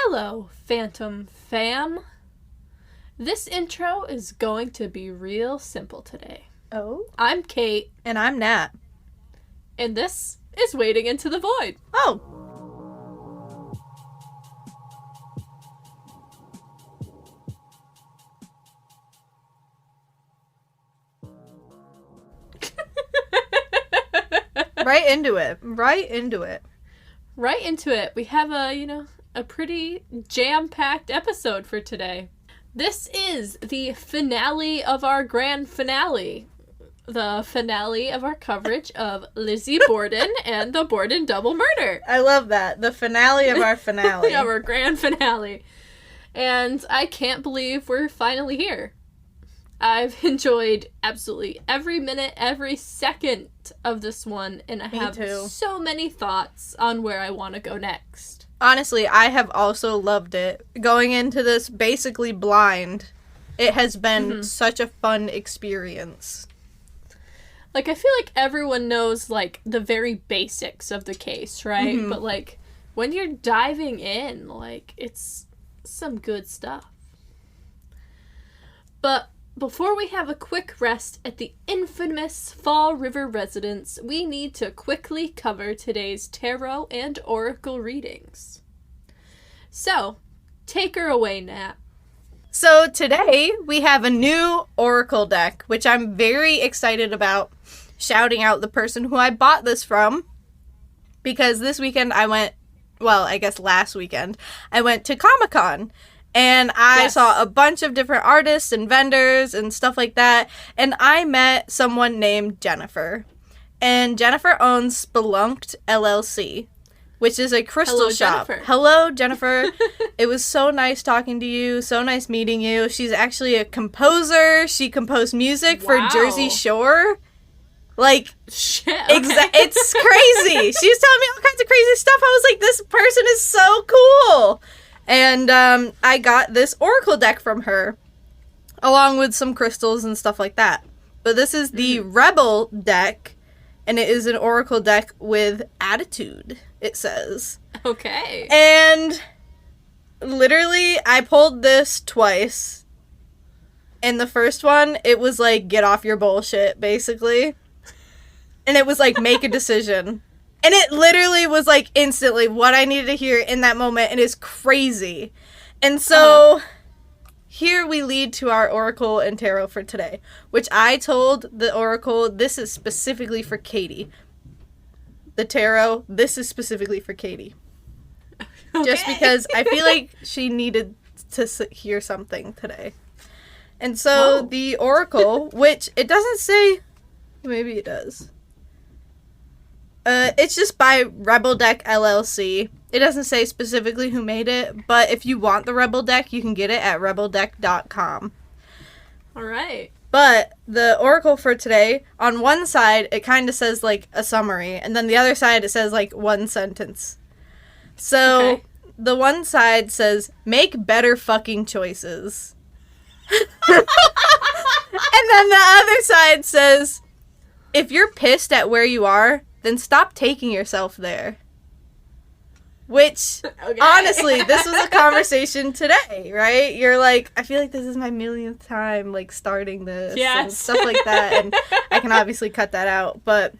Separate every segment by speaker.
Speaker 1: Hello, Phantom Fam. This intro is going to be real simple today.
Speaker 2: Oh?
Speaker 1: I'm Kate.
Speaker 2: And I'm Nat.
Speaker 1: And this is Wading into the Void.
Speaker 2: Oh! Right into it. Right into it.
Speaker 1: Right into it. We have a pretty jam-packed episode for today. This is the finale of our grand finale. The finale of our coverage of Lizzie Borden and the Borden double murder.
Speaker 2: I love that. The finale of our finale.
Speaker 1: Yeah, our grand finale. And I can't believe we're finally here. I've enjoyed absolutely every minute, every second of this one, and I have so many thoughts on where I want to go next.
Speaker 2: Honestly, I have also loved it. Going into this basically blind, it has been such a fun experience.
Speaker 1: Like, I feel like everyone knows, like, the very basics of the case, right? Mm-hmm. But, like, when you're diving in, like, it's some good stuff. But before we have a quick rest at the infamous Fall River residence, we need to quickly cover today's tarot and oracle readings. So, take her away, Nat.
Speaker 2: So today we have a new oracle deck, which I'm very excited about, shouting out the person who I bought this from, because this weekend last weekend, I went to Comic-Con. And I saw a bunch of different artists and vendors and stuff like that. And I met someone named Jennifer. And Jennifer owns Spelunked LLC, which is a crystal shop.
Speaker 1: Jennifer.
Speaker 2: Hello, Jennifer. It was so nice talking to you. So nice meeting you. She's actually a composer. She composed music for Jersey Shore. Like,
Speaker 1: shit. Okay.
Speaker 2: It's crazy. She was telling me all kinds of crazy stuff. I was like, this person is so cool. And I got this oracle deck from her, along with some crystals and stuff like that. But this is the Rebel deck, and it is an oracle deck with attitude, it says.
Speaker 1: Okay.
Speaker 2: And literally, I pulled this twice. In the first one, it was like, get off your bullshit, basically. And it was like, make a decision. And it literally was, like, instantly what I needed to hear in that moment. It is crazy. And so, here we lead to our oracle and tarot for today. Which I told the oracle, this is specifically for Katie. The tarot, this is specifically for Katie. Okay. Just because I feel like she needed to hear something today. And so, the oracle, which it doesn't say... Maybe it does. It's just by Rebel Deck LLC. It doesn't say specifically who made it, but if you want the Rebel Deck, you can get it at rebeldeck.com.
Speaker 1: Alright.
Speaker 2: But the oracle for today, on one side, it kind of says, like, a summary, and then the other side, it says, like, one sentence. So, the one side says, make better fucking choices. And then the other side says, if you're pissed at where you are, then stop taking yourself there. Which, honestly, this was a conversation today, right? You're like, I feel like this is my millionth time, like, starting this and stuff like that, and I can obviously cut that out, but...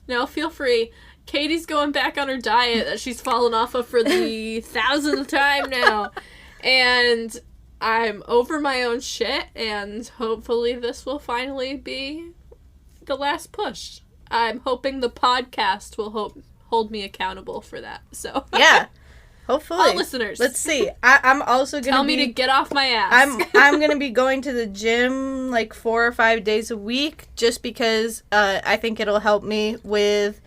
Speaker 1: No, feel free. Katie's going back on her diet that she's fallen off of for the 1000th time now, and I'm over my own shit, and hopefully this will finally be the last push. I'm hoping the podcast will hold me accountable for that. So
Speaker 2: yeah, hopefully.
Speaker 1: All listeners,
Speaker 2: let's see. I'm also gonna
Speaker 1: tell me to get off my ass.
Speaker 2: I'm gonna be going to the gym like 4 or 5 days a week, just because I think it'll help me with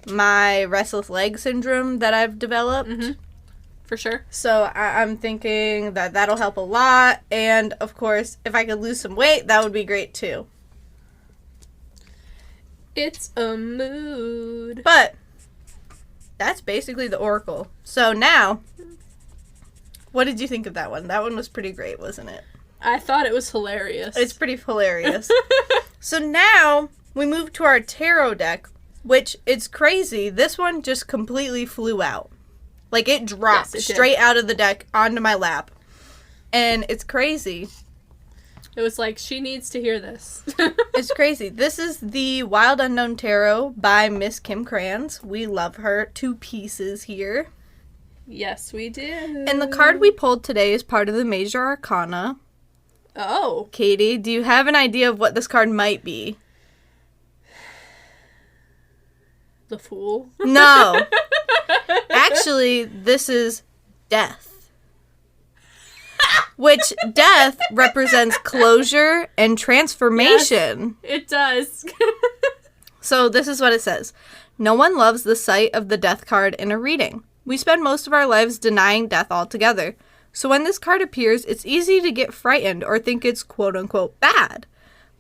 Speaker 2: my restless leg syndrome that I've developed. Mm-hmm.
Speaker 1: For sure.
Speaker 2: So I'm thinking that that'll help a lot, and of course, if I could lose some weight, that would be great too.
Speaker 1: It's a mood.
Speaker 2: But that's basically the oracle. So now, what did you think of that one? That one was pretty great, wasn't it?
Speaker 1: I thought it was hilarious.
Speaker 2: It's pretty hilarious. So now, we move to our tarot deck, which, it's crazy. This one just completely flew out. Like, it dropped straight out of the deck onto my lap. And it's crazy.
Speaker 1: It was like, she needs to hear this.
Speaker 2: It's crazy. This is the Wild Unknown Tarot by Miss Kim Kranz. We love her to pieces here.
Speaker 1: Yes, we do.
Speaker 2: And the card we pulled today is part of the Major Arcana.
Speaker 1: Oh.
Speaker 2: Katie, do you have an idea of what this card might be?
Speaker 1: The Fool?
Speaker 2: No. Actually, this is death. Which death represents closure and transformation.
Speaker 1: Yes, it does.
Speaker 2: So this is what it says. No one loves the sight of the death card in a reading. We spend most of our lives denying death altogether. So when this card appears, it's easy to get frightened or think it's quote-unquote bad.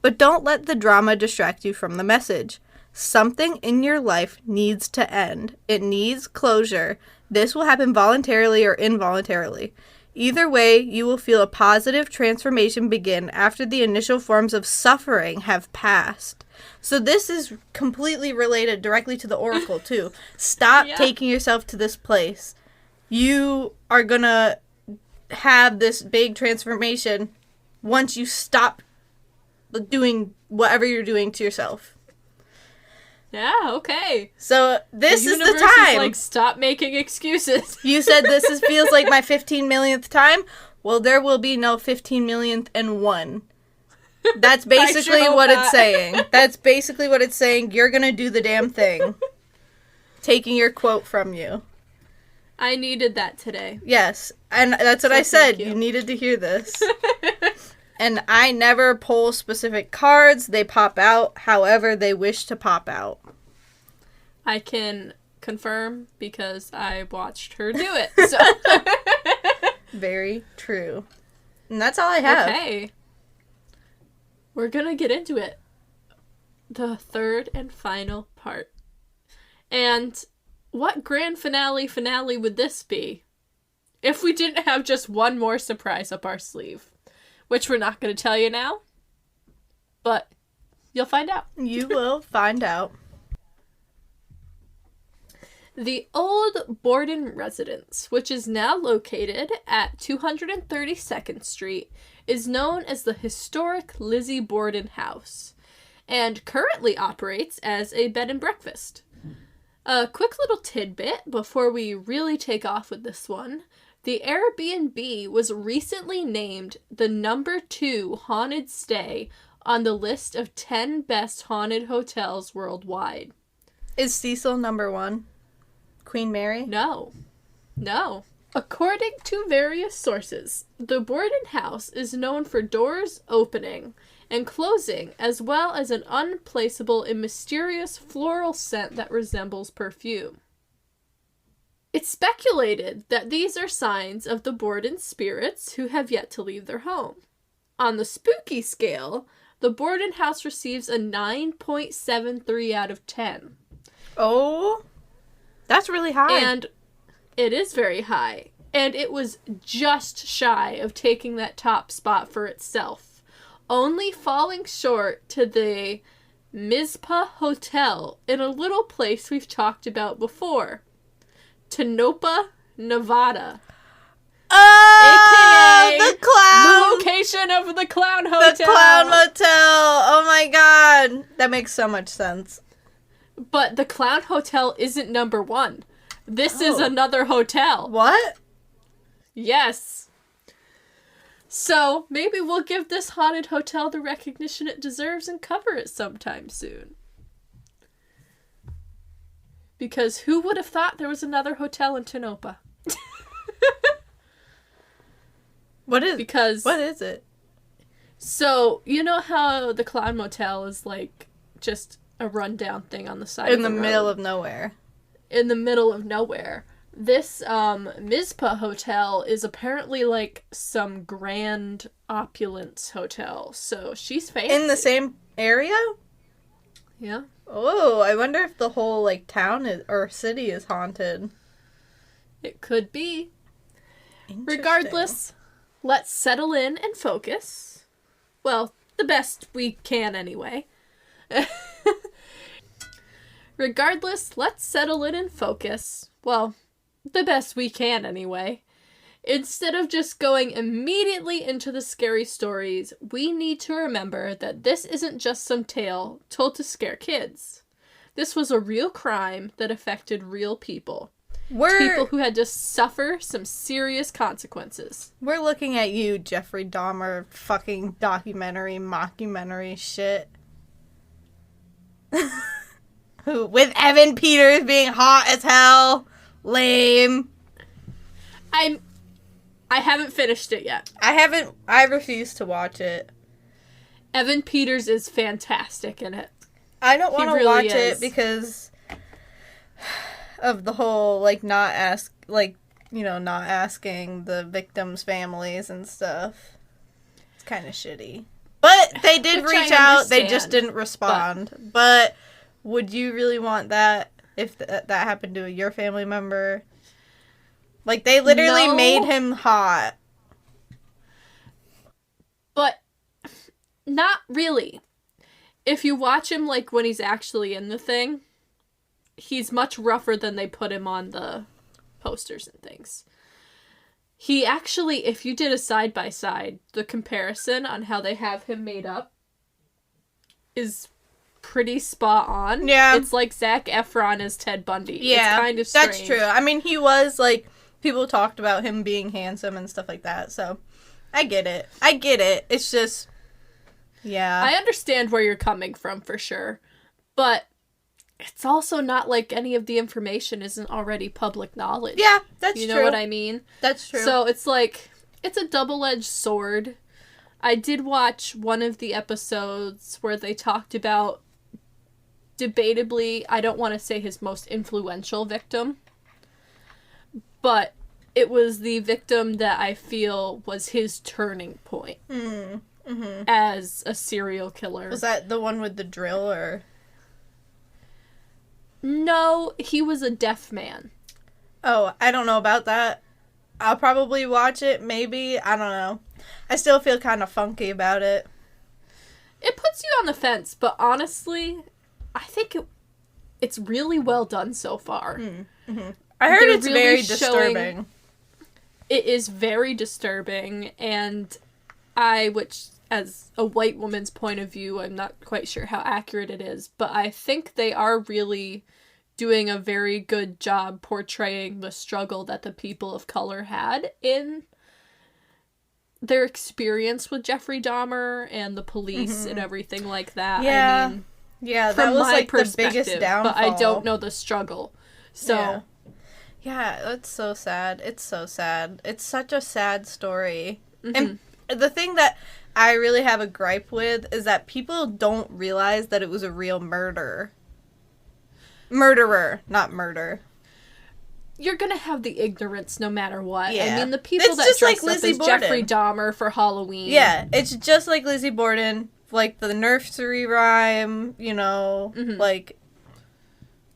Speaker 2: But don't let the drama distract you from the message. Something in your life needs to end. It needs closure. This will happen voluntarily or involuntarily. Either way, you will feel a positive transformation begin after the initial forms of suffering have passed. So this is completely related directly to the oracle, too. Stop taking yourself to this place. You are gonna have this big transformation once you stop doing whatever you're doing to yourself.
Speaker 1: Yeah, okay.
Speaker 2: So this is the time.
Speaker 1: Is like, stop making excuses.
Speaker 2: You said feels like my 15 millionth time? Well, there will be no 15 millionth and one. That's basically what it's saying. That's basically what it's saying. You're gonna do the damn thing. Taking your quote from you.
Speaker 1: I needed that today.
Speaker 2: Yes, and that's what I said. You needed to hear this. And I never pull specific cards. They pop out however they wish to pop out.
Speaker 1: I can confirm because I watched her do it. So.
Speaker 2: Very true. And that's all I have.
Speaker 1: Okay. We're gonna get into it. The third and final part. And what grand finale would this be if we didn't have just one more surprise up our sleeve? Which we're not going to tell you now, but you'll find out.
Speaker 2: You will find out.
Speaker 1: The old Borden residence, which is now located at 232nd Street, is known as the historic Lizzie Borden house, and currently operates as a bed and breakfast. A quick little tidbit before we really take off with this one. The Airbnb was recently named the number 2 haunted stay on the list of 10 best haunted hotels worldwide.
Speaker 2: Is Cecil number 1? Queen Mary?
Speaker 1: No. According to various sources, the Borden house is known for doors opening and closing, as well as an unplaceable and mysterious floral scent that resembles perfume. It's speculated that these are signs of the Borden spirits who have yet to leave their home. On the spooky scale, the Borden house receives a 9.73 out of 10.
Speaker 2: Oh, that's really high.
Speaker 1: And it is very high. And it was just shy of taking that top spot for itself, only falling short to the Mizpah Hotel in a little place we've talked about before. Tonopah, Nevada.
Speaker 2: Oh,
Speaker 1: AKA
Speaker 2: the clown.
Speaker 1: The location of the Clown Hotel.
Speaker 2: The Clown Motel. Oh my god. That makes so much sense.
Speaker 1: But the Clown Hotel isn't number 1. This is another hotel.
Speaker 2: What?
Speaker 1: Yes. So, maybe we'll give this haunted hotel the recognition it deserves and cover it sometime soon. Because who would have thought there was another hotel in Tonopah?
Speaker 2: What is it?
Speaker 1: So, you know how the Clown Motel is like just a rundown thing on the side
Speaker 2: in
Speaker 1: of the road?
Speaker 2: middle of nowhere.
Speaker 1: In the middle of nowhere. This Mizpah Hotel is apparently like some grand opulence hotel. So she's fancy.
Speaker 2: In the same area?
Speaker 1: Yeah.
Speaker 2: Oh, I wonder if the whole like town or city is haunted.
Speaker 1: It could be. Regardless, let's settle in and focus. Well, the best we can anyway. Regardless, let's settle in and focus. Well, The best we can, anyway. Instead of just going immediately into the scary stories, we need to remember that this isn't just some tale told to scare kids. This was a real crime that affected real people. People who had to suffer some serious consequences.
Speaker 2: We're looking at you, Jeffrey Dahmer, fucking mockumentary shit. With Evan Peters being hot as hell. Lame.
Speaker 1: I haven't finished it yet.
Speaker 2: I refuse to watch it.
Speaker 1: Evan Peters is fantastic in it.
Speaker 2: I don't want to watch it because of the whole, like, not asking the victims' families and stuff. It's kind of shitty. But they did reach out. They just didn't respond. But would you really want that if that happened to your family member? Like, they literally made him hot.
Speaker 1: But not really. If you watch him, like, when he's actually in the thing, he's much rougher than they put him on the posters and things. He actually, if you did a side-by-side, the comparison on how they have him made up is pretty spot on.
Speaker 2: Yeah.
Speaker 1: It's like Zac Efron as Ted Bundy.
Speaker 2: Yeah,
Speaker 1: it's kind of strange.
Speaker 2: That's true. I mean, he was, like, people talked about him being handsome and stuff like that, so I get it. It's just, yeah.
Speaker 1: I understand where you're coming from, for sure. But it's also not like any of the information isn't already public knowledge.
Speaker 2: Yeah, that's true.
Speaker 1: You know what I mean?
Speaker 2: That's true.
Speaker 1: So it's like, it's a double-edged sword. I did watch one of the episodes where they talked about, debatably, I don't want to say his most influential victim, but it was the victim that I feel was his turning point as a serial killer.
Speaker 2: Was that the one with the drill, or?
Speaker 1: No, he was a deaf man.
Speaker 2: Oh, I don't know about that. I'll probably watch it, maybe. I don't know. I still feel kind of funky about it.
Speaker 1: It puts you on the fence, but honestly, I think it's really well done so far.
Speaker 2: Mm-hmm. I heard it's really very disturbing.
Speaker 1: It is very disturbing, and which as a white woman's point of view, I'm not quite sure how accurate it is, but I think they are really doing a very good job portraying the struggle that the people of color had in their experience with Jeffrey Dahmer and the police and everything like that.
Speaker 2: Yeah.
Speaker 1: I mean,
Speaker 2: yeah, that was like the biggest downfall.
Speaker 1: But I don't know the struggle. So
Speaker 2: yeah, that's so sad. It's so sad. It's such a sad story. And the thing that I really have a gripe with is that people don't realize that it was a real murderer, not murder.
Speaker 1: You're gonna have the ignorance no matter what.
Speaker 2: Yeah.
Speaker 1: I mean, the people that dress
Speaker 2: like
Speaker 1: up
Speaker 2: Lizzie
Speaker 1: as
Speaker 2: Borden.
Speaker 1: Jeffrey Dahmer for Halloween.
Speaker 2: Yeah, it's just like Lizzie Borden, like the nursery rhyme, you know, like,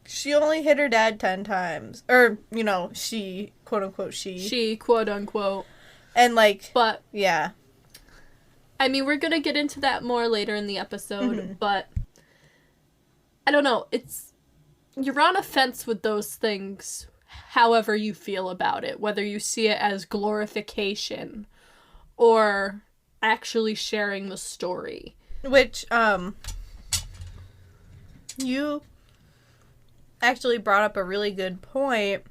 Speaker 2: she only hit her dad 10 times. Or, you know, she, quote-unquote, she.
Speaker 1: She, quote-unquote.
Speaker 2: And, like,
Speaker 1: but,
Speaker 2: yeah.
Speaker 1: I mean, we're gonna get into that more later in the episode, but I don't know, you're on a fence with those things however you feel about it, whether you see it as glorification or actually sharing the story. Which,
Speaker 2: you actually brought up a really good point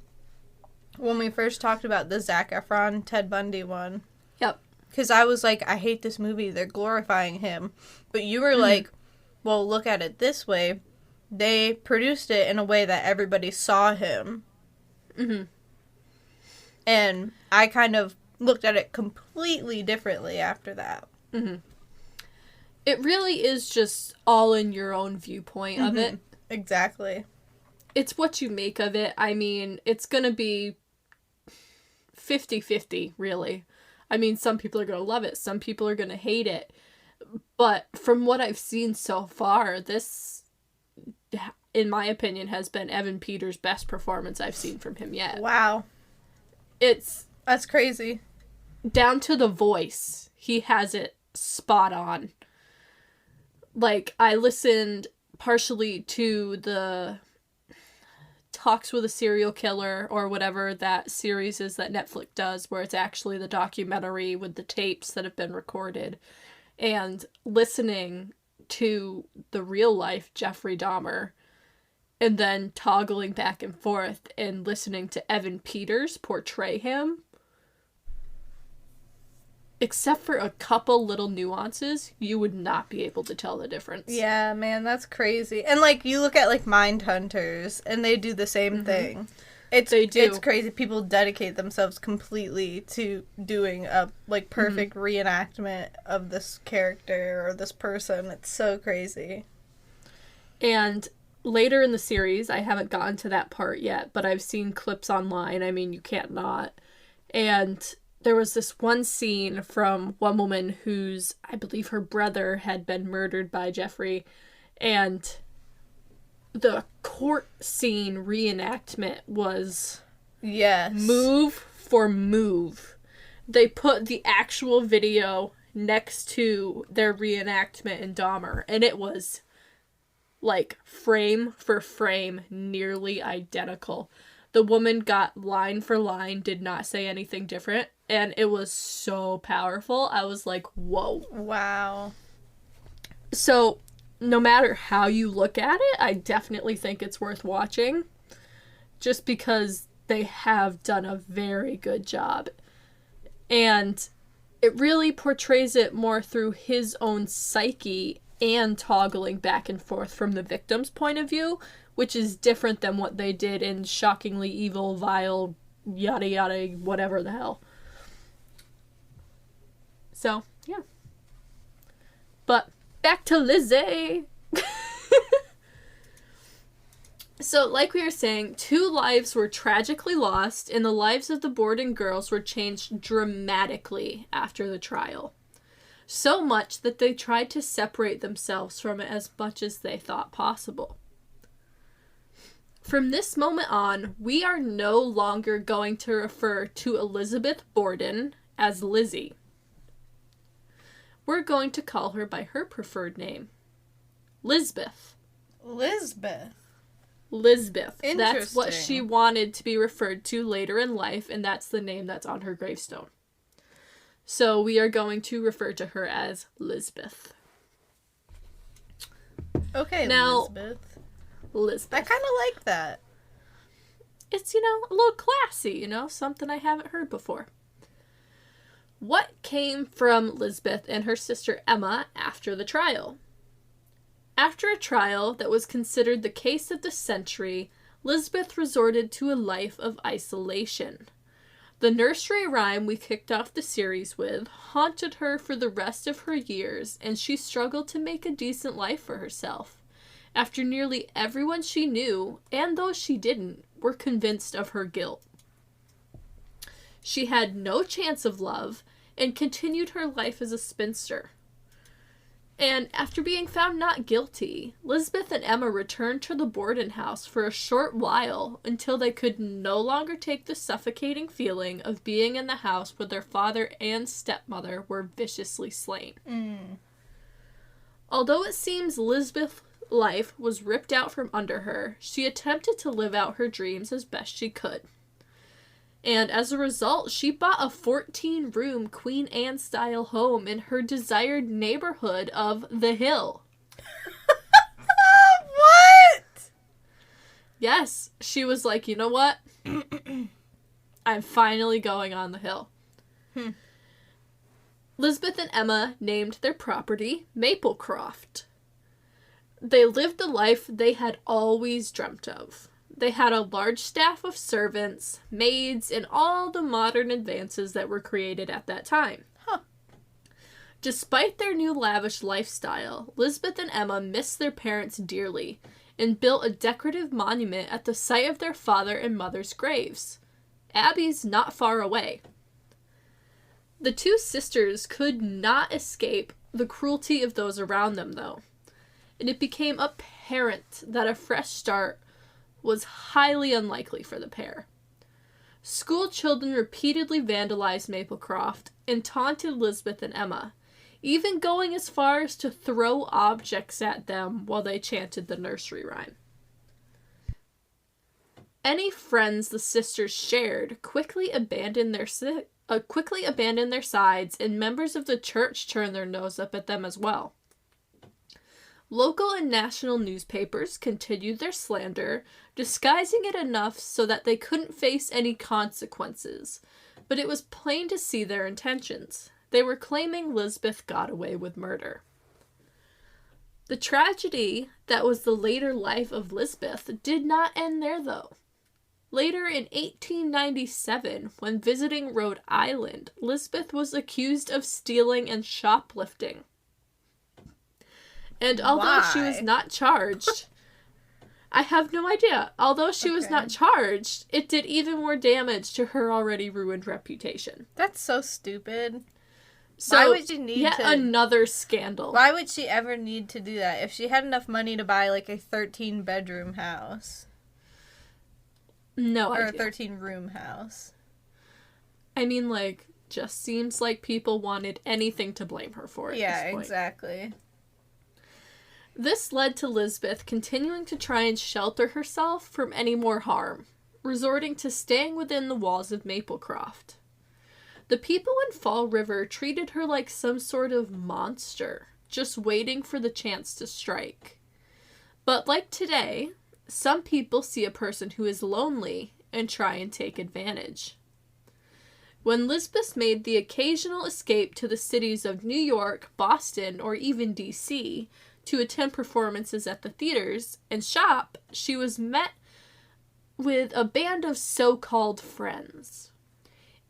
Speaker 2: when we first talked about the Zac Efron, Ted Bundy one.
Speaker 1: Yep.
Speaker 2: Because I was like, I hate this movie, they're glorifying him. But you were like, well, look at it this way. They produced it in a way that everybody saw him. And I kind of looked at it completely differently after that.
Speaker 1: It really is just all in your own viewpoint of it.
Speaker 2: Exactly.
Speaker 1: It's what you make of it. I mean, it's gonna be 50-50, really. I mean, some people are gonna love it, some people are gonna hate it. But from what I've seen so far, this, in my opinion, has been Evan Peters' best performance I've seen from him yet.
Speaker 2: Wow. That's crazy.
Speaker 1: Down to the voice. He has it spot on. Like, I listened partially to the Talks with a Serial Killer, or whatever that series is that Netflix does, where it's actually the documentary with the tapes that have been recorded, and listening to the real life Jeffrey Dahmer, and then toggling back and forth and listening to Evan Peters portray him. Except for a couple little nuances, you would not be able to tell the difference.
Speaker 2: Yeah, man, that's crazy. And, like, you look at, like, Mindhunters, and they do the same thing. They do. It's crazy. People dedicate themselves completely to doing a, like, perfect reenactment of this character or this person. It's so crazy.
Speaker 1: And later in the series, I haven't gotten to that part yet, but I've seen clips online. I mean, you can't not. And there was this one scene from one woman whose, I believe her brother had been murdered by Jeffrey, and the court scene reenactment was move for move. They put the actual video next to their reenactment in Dahmer, and it was, like, frame for frame, nearly identical. The woman got line for line, did not say anything different, and it was so powerful. I was like, whoa.
Speaker 2: Wow.
Speaker 1: So, no matter how you look at it, I definitely think it's worth watching, just because they have done a very good job. And it really portrays it more through his own psyche and toggling back and forth from the victim's point of view, which is different than what they did in Shockingly Evil, Vile, yada yada, whatever the hell. So, yeah. But, back to Lizzie! So, like we were saying, 2 lives were tragically lost, and the lives of the Borden girls were changed dramatically after the trial. So much that they tried to separate themselves from it as much as they thought possible. From this moment on, we are no longer going to refer to Elizabeth Borden as Lizzie. We're going to call her by her preferred name, Lizbeth.
Speaker 2: Lizbeth.
Speaker 1: Interesting. That's what she wanted to be referred to later in life, and that's the name that's on her gravestone. So we are going to refer to her as Lizbeth.
Speaker 2: Okay,
Speaker 1: now,
Speaker 2: Lizbeth. I kind of like that.
Speaker 1: It's, a little classy, something I haven't heard before. What came from Lizbeth and her sister Emma after the trial? After a trial that was considered the case of the century, Lizbeth resorted to a life of isolation. The nursery rhyme we kicked off the series with haunted her for the rest of her years, and she struggled to make a decent life for herself, after nearly everyone she knew, and those she didn't, were convinced of her guilt. She had no chance of love, and continued her life as a spinster. And after being found not guilty, Lizbeth and Emma returned to the Borden house for a short while until they could no longer take the suffocating feeling of being in the house where their father and stepmother were viciously slain. Although it seems Lizbeth's life was ripped out from under her, she attempted to live out her dreams as best she could. And as a result, she bought a 14-room Queen Anne-style home in her desired neighborhood of The Hill.
Speaker 2: What?
Speaker 1: Yes, she was like, you know what? I'm finally going on the hill. Lizbeth and Emma named their property Maplecroft. They lived the life they had always dreamt of. They had a large staff of servants, maids, and all the modern advances that were created at that time. Despite their new lavish lifestyle, Lizbeth and Emma missed their parents dearly and built a decorative monument at the site of their father and mother's graves. Abby's not far away. The 2 sisters could not escape the cruelty of those around them, though, and it became apparent that a fresh start was highly unlikely for the pair. School children repeatedly vandalized Maplecroft and taunted Lizbeth and Emma, even going as far as to throw objects at them while they chanted the nursery rhyme. Any friends the sisters shared quickly abandoned their sides, and members of the church turned their nose up at them as well. Local and national newspapers continued their slander, disguising it enough so that they couldn't face any consequences, but it was plain to see their intentions. They were claiming Lisbeth got away with murder. The tragedy that was the later life of Lisbeth did not end there, though. Later in 1897, when visiting Rhode Island, Lisbeth was accused of stealing and shoplifting. And although she was not charged, I have no idea. Although she was not charged, it did even more damage to her already ruined reputation.
Speaker 2: That's so stupid.
Speaker 1: So,
Speaker 2: why would you need
Speaker 1: yet another scandal.
Speaker 2: Why would she ever need to do that? If she had enough money to buy, like, a 13-bedroom house.
Speaker 1: No idea.
Speaker 2: Or a 13-room house.
Speaker 1: I mean, like, just seems like people wanted anything to blame her for at this point.
Speaker 2: Exactly.
Speaker 1: This led to Lisbeth continuing to try and shelter herself from any more harm, resorting to staying within the walls of Maplecroft. The people in Fall River treated her like some sort of monster, just waiting for the chance to strike. But like today, some people see a person who is lonely and try and take advantage. When Lisbeth made the occasional escape to the cities of New York, Boston, or even D.C., to attend performances at the theaters and shop, she was met with a band of so-called friends.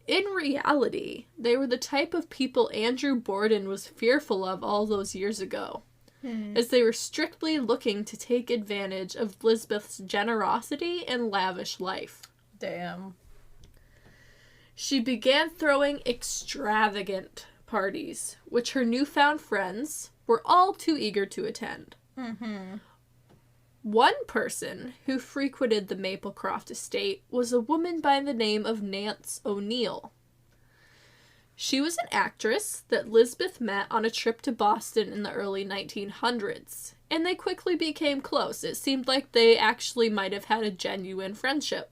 Speaker 1: In reality, they were the type of people Andrew Borden was fearful of all those years ago, as they were strictly looking to take advantage of Lisbeth's generosity and lavish life.
Speaker 2: Damn.
Speaker 1: She began throwing extravagant parties, which her newfound friends were all too eager to attend. One person who frequented the Maplecroft estate was a woman by the name of Nance O'Neill. She was an actress that Lisbeth met on a trip to Boston in the early 1900s, and they quickly became close. It seemed like they actually might have had a genuine friendship.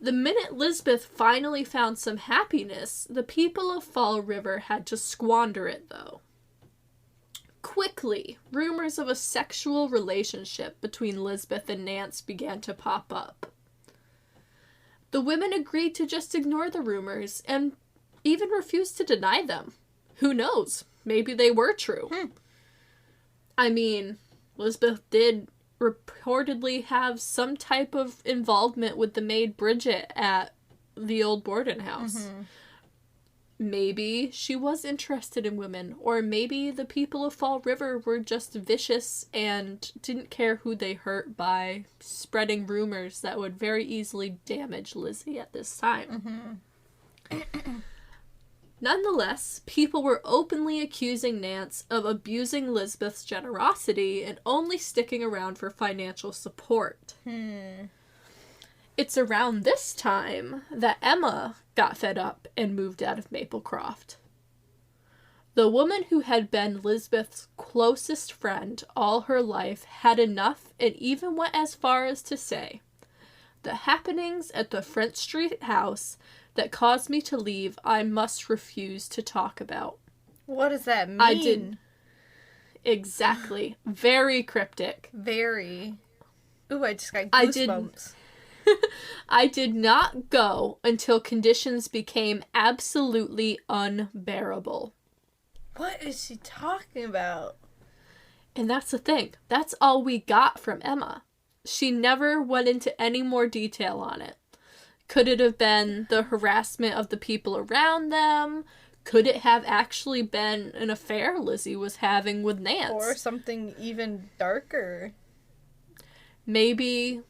Speaker 1: The minute Lisbeth finally found some happiness, the people of Fall River had to squander it, though. Quickly, rumors of a sexual relationship between Lisbeth and Nance began to pop up. The women agreed to just ignore the rumors and even refused to deny them. Who knows? Maybe they were true. I mean, Lisbeth did reportedly have some type of involvement with the maid Bridget at the old Borden house. Maybe she was interested in women, or maybe the people of Fall River were just vicious and didn't care who they hurt by spreading rumors that would very easily damage Lizzie at this time. Nonetheless, people were openly accusing Nance of abusing Lisbeth's generosity and only sticking around for financial support. It's around this time that Emma got fed up and moved out of Maplecroft. The woman who had been Lisbeth's closest friend all her life had enough and even went as far as to say, "The happenings at the Front Street house that caused me to leave I must refuse to talk about."
Speaker 2: What does that mean?
Speaker 1: I did. Exactly. Very cryptic.
Speaker 2: Very. Ooh, I just got goosebumps.
Speaker 1: I did not go until conditions became absolutely unbearable.
Speaker 2: What is she talking about?
Speaker 1: And that's the thing. That's all we got from Emma. She never went into any more detail on it. Could it have been the harassment of the people around them? Could it have actually been an affair Lizzie was having with Nance?
Speaker 2: Or something even darker.
Speaker 1: Maybe,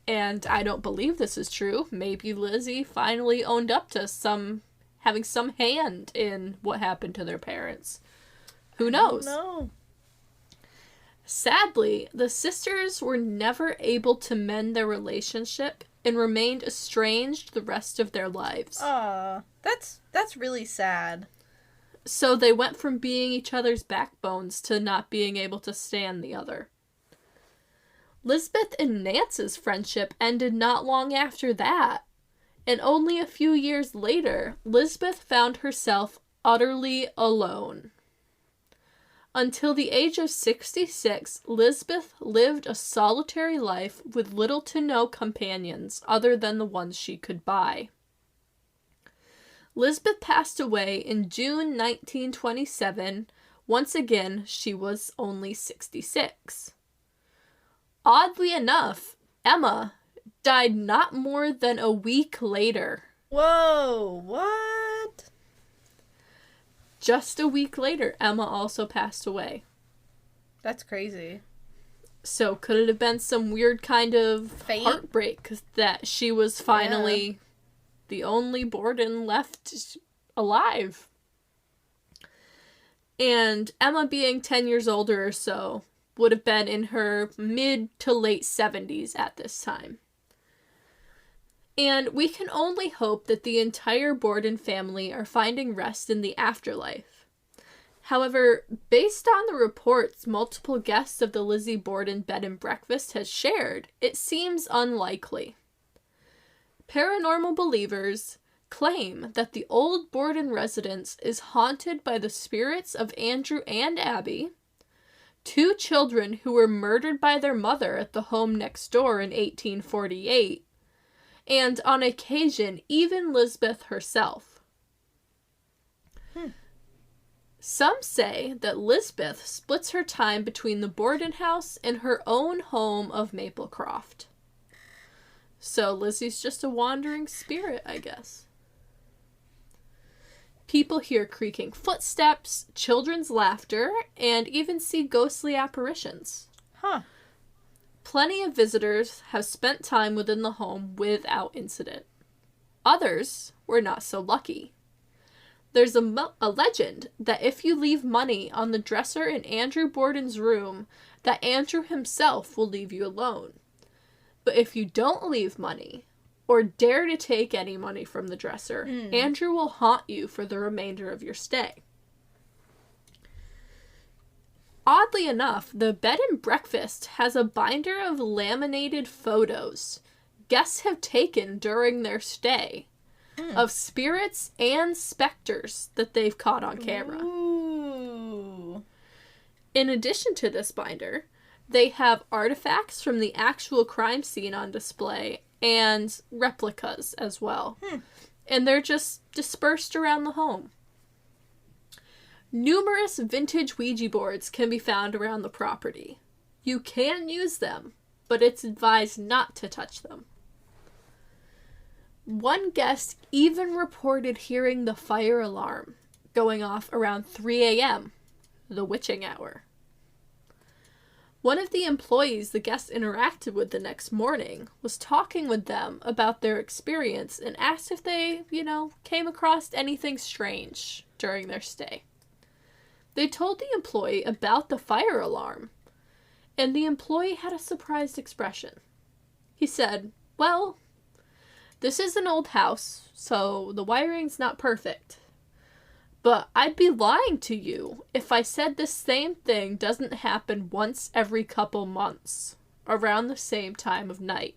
Speaker 1: and I don't believe this is true, maybe Lizzie finally owned up to having some hand in what happened to their parents. Who knows?
Speaker 2: No.
Speaker 1: Sadly, the sisters were never able to mend their relationship and remained estranged the rest of their lives.
Speaker 2: Aw, that's really sad.
Speaker 1: So they went from being each other's backbones to not being able to stand the other. Lisbeth and Nance's friendship ended not long after that, and only a few years later, Lisbeth found herself utterly alone. Until the age of 66, Lisbeth lived a solitary life with little to no companions other than the ones she could buy. Lisbeth passed away in June 1927. Once again, she was only 66. Oddly enough, Emma died not more than a week later.
Speaker 2: Whoa, what?
Speaker 1: Just a week later, Emma also passed away.
Speaker 2: That's crazy.
Speaker 1: So could it have been some weird kind of
Speaker 2: Fate?
Speaker 1: Heartbreak that she was finally the only Borden left alive? And Emma, being 10 years older or so, would have been in her mid to late 70s at this time. And we can only hope that the entire Borden family are finding rest in the afterlife. However, based on the reports multiple guests of the Lizzie Borden bed and breakfast has shared, it seems unlikely. Paranormal believers claim that the old Borden residence is haunted by the spirits of Andrew and Abby, 2 children who were murdered by their mother at the home next door in 1848, and on occasion, even Lisbeth herself. Some say that Lisbeth splits her time between the Borden house and her own home of Maplecroft. So Lizzie's just a wandering spirit, I guess. People hear creaking footsteps, children's laughter, and even see ghostly apparitions.
Speaker 2: Huh.
Speaker 1: Plenty of visitors have spent time within the home without incident. Others were not so lucky. There's a legend that if you leave money on the dresser in Andrew Borden's room, that Andrew himself will leave you alone. But if you don't leave money, or dare to take any money from the dresser, Andrew will haunt you for the remainder of your stay. Oddly enough, the bed and breakfast has a binder of laminated photos guests have taken during their stay of spirits and specters that they've caught on camera.
Speaker 2: Ooh.
Speaker 1: In addition to this binder, they have artifacts from the actual crime scene on display and replicas as well. And they're just dispersed around the home. Numerous vintage Ouija boards can be found around the property. You can use them, but it's advised not to touch them. One guest even reported hearing the fire alarm going off around 3 a.m., the witching hour. One of the employees the guest interacted with the next morning was talking with them about their experience and asked if they, came across anything strange during their stay. They told the employee about the fire alarm, and the employee had a surprised expression. He said, "Well, this is an old house, so the wiring's not perfect. But I'd be lying to you if I said this same thing doesn't happen once every couple months, around the same time of night."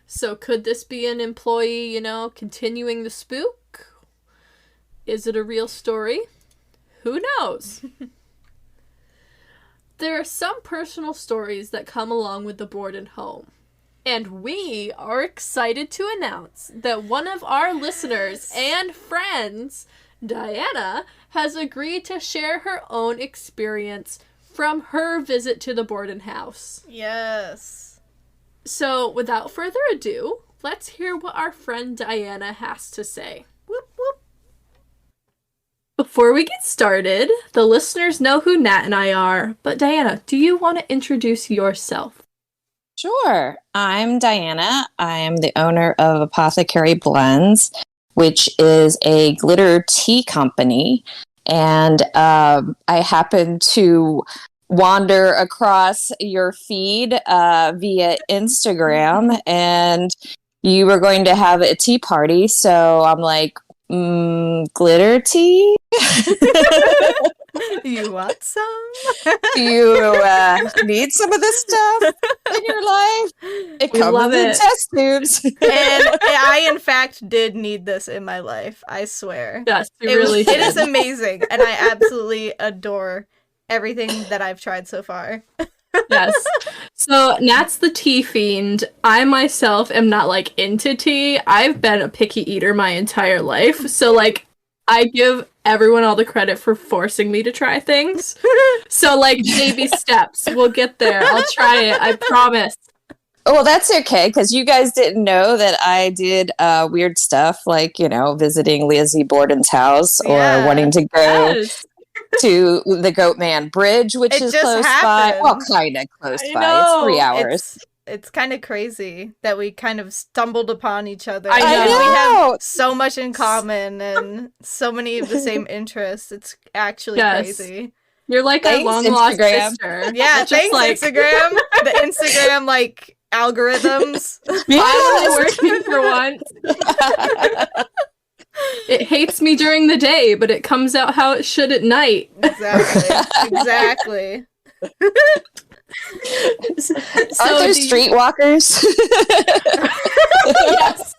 Speaker 1: So could this be an employee, continuing the spook? Is it a real story? Who knows? There are some personal stories that come along with the Borden home. And we are excited to announce that one of our listeners and friends, Diana, has agreed to share her own experience from her visit to the Borden house.
Speaker 2: Yes.
Speaker 1: So, without further ado, let's hear what our friend Diana has to say.
Speaker 2: Whoop, whoop.
Speaker 1: Before we get started, the listeners know who Nat and I are, but Diana, do you want to introduce yourself?
Speaker 3: Sure. I'm Diana. I am the owner of Apothecary Blends, which is a glitter tea company. And I happened to wander across your feed via Instagram, and you were going to have a tea party. So I'm like, glitter tea?
Speaker 2: You want some?
Speaker 3: Do you need some of this stuff in your life? It
Speaker 1: We
Speaker 3: comes
Speaker 1: love
Speaker 3: in
Speaker 1: it.
Speaker 3: test tubes.
Speaker 2: And I, in fact, did need this in my life. I swear.
Speaker 1: Yes, you really
Speaker 2: It
Speaker 1: did.
Speaker 2: is amazing, and I absolutely adore everything that I've tried so far.
Speaker 1: Yes. So Nat's the tea fiend. I myself am not like into tea. I've been a picky eater my entire life. So like I give everyone all the credit for forcing me to try things. So like baby steps. We'll get there. I'll try it. I promise.
Speaker 3: Well, that's okay, because you guys didn't know that I did weird stuff like, visiting Lizzie Borden's house
Speaker 2: Yeah.
Speaker 3: or wanting to go
Speaker 1: Yes.
Speaker 3: to the Goatman Bridge, which
Speaker 2: It
Speaker 3: is
Speaker 2: just
Speaker 3: close by.
Speaker 2: happened.
Speaker 3: Well, kind of close
Speaker 1: I
Speaker 3: by.
Speaker 1: know.
Speaker 3: It's 3 hours.
Speaker 2: It's kind of crazy that we kind of stumbled upon each other.
Speaker 1: I
Speaker 2: And we
Speaker 3: know.
Speaker 2: have so much in common and so many of the same interests. It's actually
Speaker 1: Yes.
Speaker 2: crazy.
Speaker 1: You're like a
Speaker 3: Thanks,
Speaker 1: long lost
Speaker 3: Instagram.
Speaker 1: sister.
Speaker 2: Yeah,
Speaker 1: Just
Speaker 2: thanks,
Speaker 1: like
Speaker 2: Instagram. The Instagram, like, algorithms.
Speaker 1: finally working for once. It hates me during the day, but it comes out how it should at night.
Speaker 2: Exactly.
Speaker 3: Aren't there streetwalkers?
Speaker 1: Yes.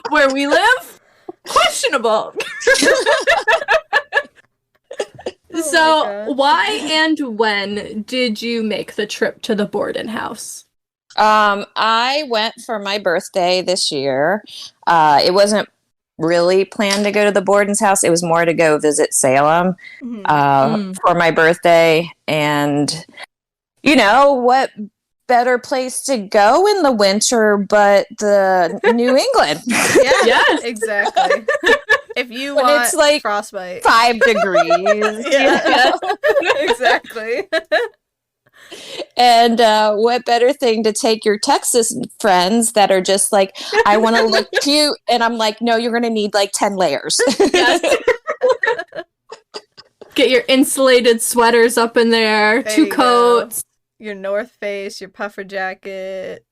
Speaker 1: Where we live? Questionable.
Speaker 2: Oh
Speaker 1: So,
Speaker 2: my gosh.
Speaker 1: why and when did you make the trip to the Borden house?
Speaker 3: I went for my birthday this year. It wasn't really planned to go to the Borden's house. It was more to go visit Salem for my birthday. And, what better place to go in the winter but the New England?
Speaker 2: Yeah,
Speaker 1: Yes.
Speaker 2: exactly. If you
Speaker 3: When
Speaker 2: want
Speaker 3: it's like
Speaker 2: frostbite.
Speaker 3: 5 degrees.
Speaker 2: Yeah, exactly.
Speaker 3: And what better thing to take your Texas friends that are just like, I want to look cute. And I'm like, no, you're going to need like 10 layers.
Speaker 1: Yes. Get your insulated sweaters up in there,
Speaker 2: There
Speaker 1: 2
Speaker 2: you go.
Speaker 1: coats.
Speaker 2: Your North Face, your puffer jacket,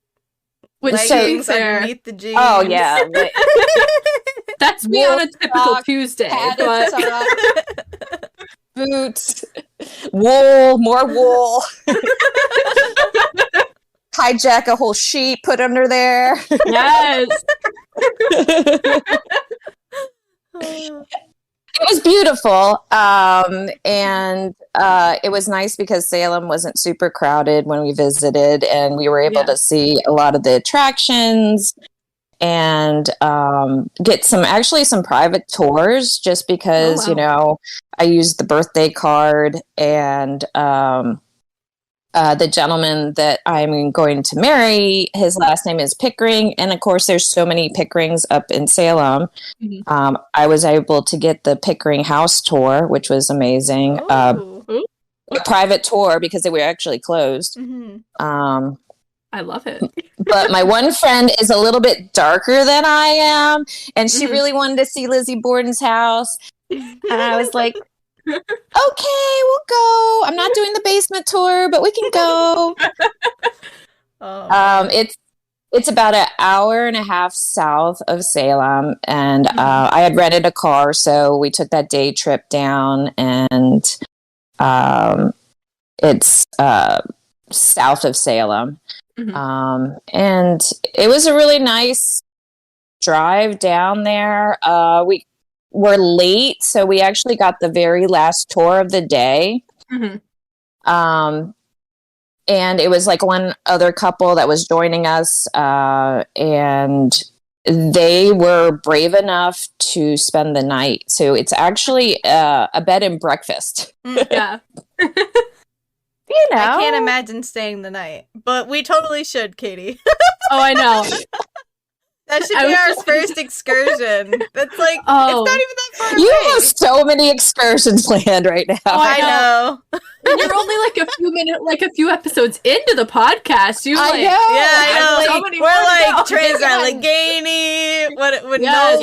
Speaker 1: With
Speaker 2: leggings
Speaker 1: there.
Speaker 2: underneath the jeans.
Speaker 3: Oh, yeah. Like,
Speaker 1: That's me
Speaker 3: Wool
Speaker 1: on a typical
Speaker 3: socks,
Speaker 1: Tuesday,
Speaker 3: padded
Speaker 1: but
Speaker 3: socks, boots, wool, more wool. Hijack a whole sheet, put under there.
Speaker 1: yes.
Speaker 3: It was beautiful. And it was nice because Salem wasn't super crowded when we visited, and we were able to see a lot of the attractions and get some private tours just because, I used the birthday card, and the gentleman that I'm going to marry, his last name is Pickering. And of course, there's so many Pickerings up in Salem.
Speaker 1: Mhm.
Speaker 3: I was able to get the Pickering house tour, which was amazing.
Speaker 2: Ooh.
Speaker 3: A private tour because they were actually closed.
Speaker 2: Mhm.
Speaker 1: I love it.
Speaker 3: But my one friend is a little bit darker than I am, and she
Speaker 1: Mhm.
Speaker 3: really wanted to see Lizzie Borden's house. And I was like, okay, we'll go. I'm not doing the basement tour, but we can go.
Speaker 2: Oh,
Speaker 3: It's about an hour and a half south of Salem, and I had rented a car, so we took that day trip down, and it's south of Salem.
Speaker 1: Mhm.
Speaker 3: And it was a really nice drive down there. We were late, so we actually got the very last tour of the day.
Speaker 1: Mhm.
Speaker 3: And it was like one other couple that was joining us, and they were brave enough to spend the night. So it's actually a bed and breakfast.
Speaker 1: Yeah.
Speaker 2: I can't imagine staying the night, but we totally should, Katie.
Speaker 1: Oh, I know.
Speaker 2: That should
Speaker 1: I
Speaker 2: be
Speaker 1: was
Speaker 2: our
Speaker 1: just-
Speaker 2: first excursion. That's like,
Speaker 1: Oh.
Speaker 2: it's not even that far
Speaker 3: You
Speaker 2: away.
Speaker 3: have so many excursions planned right now.
Speaker 1: Oh,
Speaker 2: I know.
Speaker 1: And you're only like a few episodes into the podcast. You
Speaker 3: I
Speaker 1: like
Speaker 3: know.
Speaker 2: Yeah, I know.
Speaker 1: I'm so
Speaker 2: Like,
Speaker 1: many
Speaker 2: we're
Speaker 1: more to
Speaker 2: like
Speaker 1: go.
Speaker 2: Trans Allegheny, with
Speaker 1: Yes.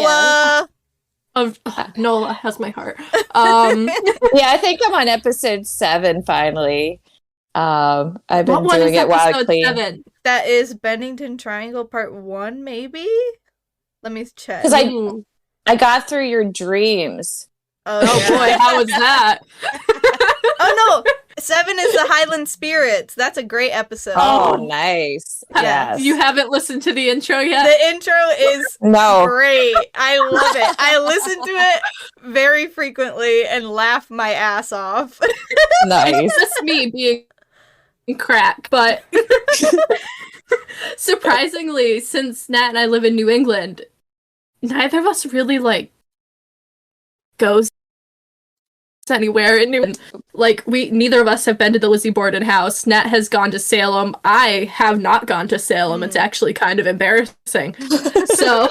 Speaker 2: Nola.
Speaker 1: Nola has my heart.
Speaker 3: Yeah, I think I'm on episode 7 finally. I've been
Speaker 1: What one
Speaker 3: doing
Speaker 1: is
Speaker 3: it while I
Speaker 1: episode
Speaker 3: clean.
Speaker 1: 7?
Speaker 2: That is Bennington Triangle Part 1, maybe? Let me check.
Speaker 3: 'Cause
Speaker 1: Ooh.
Speaker 3: I got through your dreams.
Speaker 2: Oh,
Speaker 1: Oh
Speaker 2: yeah.
Speaker 1: boy, how was that?
Speaker 2: Oh no, 7 is the Highland Spirits. That's a great episode.
Speaker 3: Oh, nice. Yes.
Speaker 1: You haven't listened to the intro yet?
Speaker 2: The intro is
Speaker 3: No.
Speaker 2: great. I love it. I listen to it very frequently and laugh my ass off.
Speaker 3: Nice.
Speaker 1: That's me being crack, but surprisingly, since Nat and I live in New England, neither of us really like goes anywhere in New England. Like neither of us have been to the Lizzie Borden house. Nat has gone to Salem. I have not gone to Salem. It's actually kind of embarrassing. So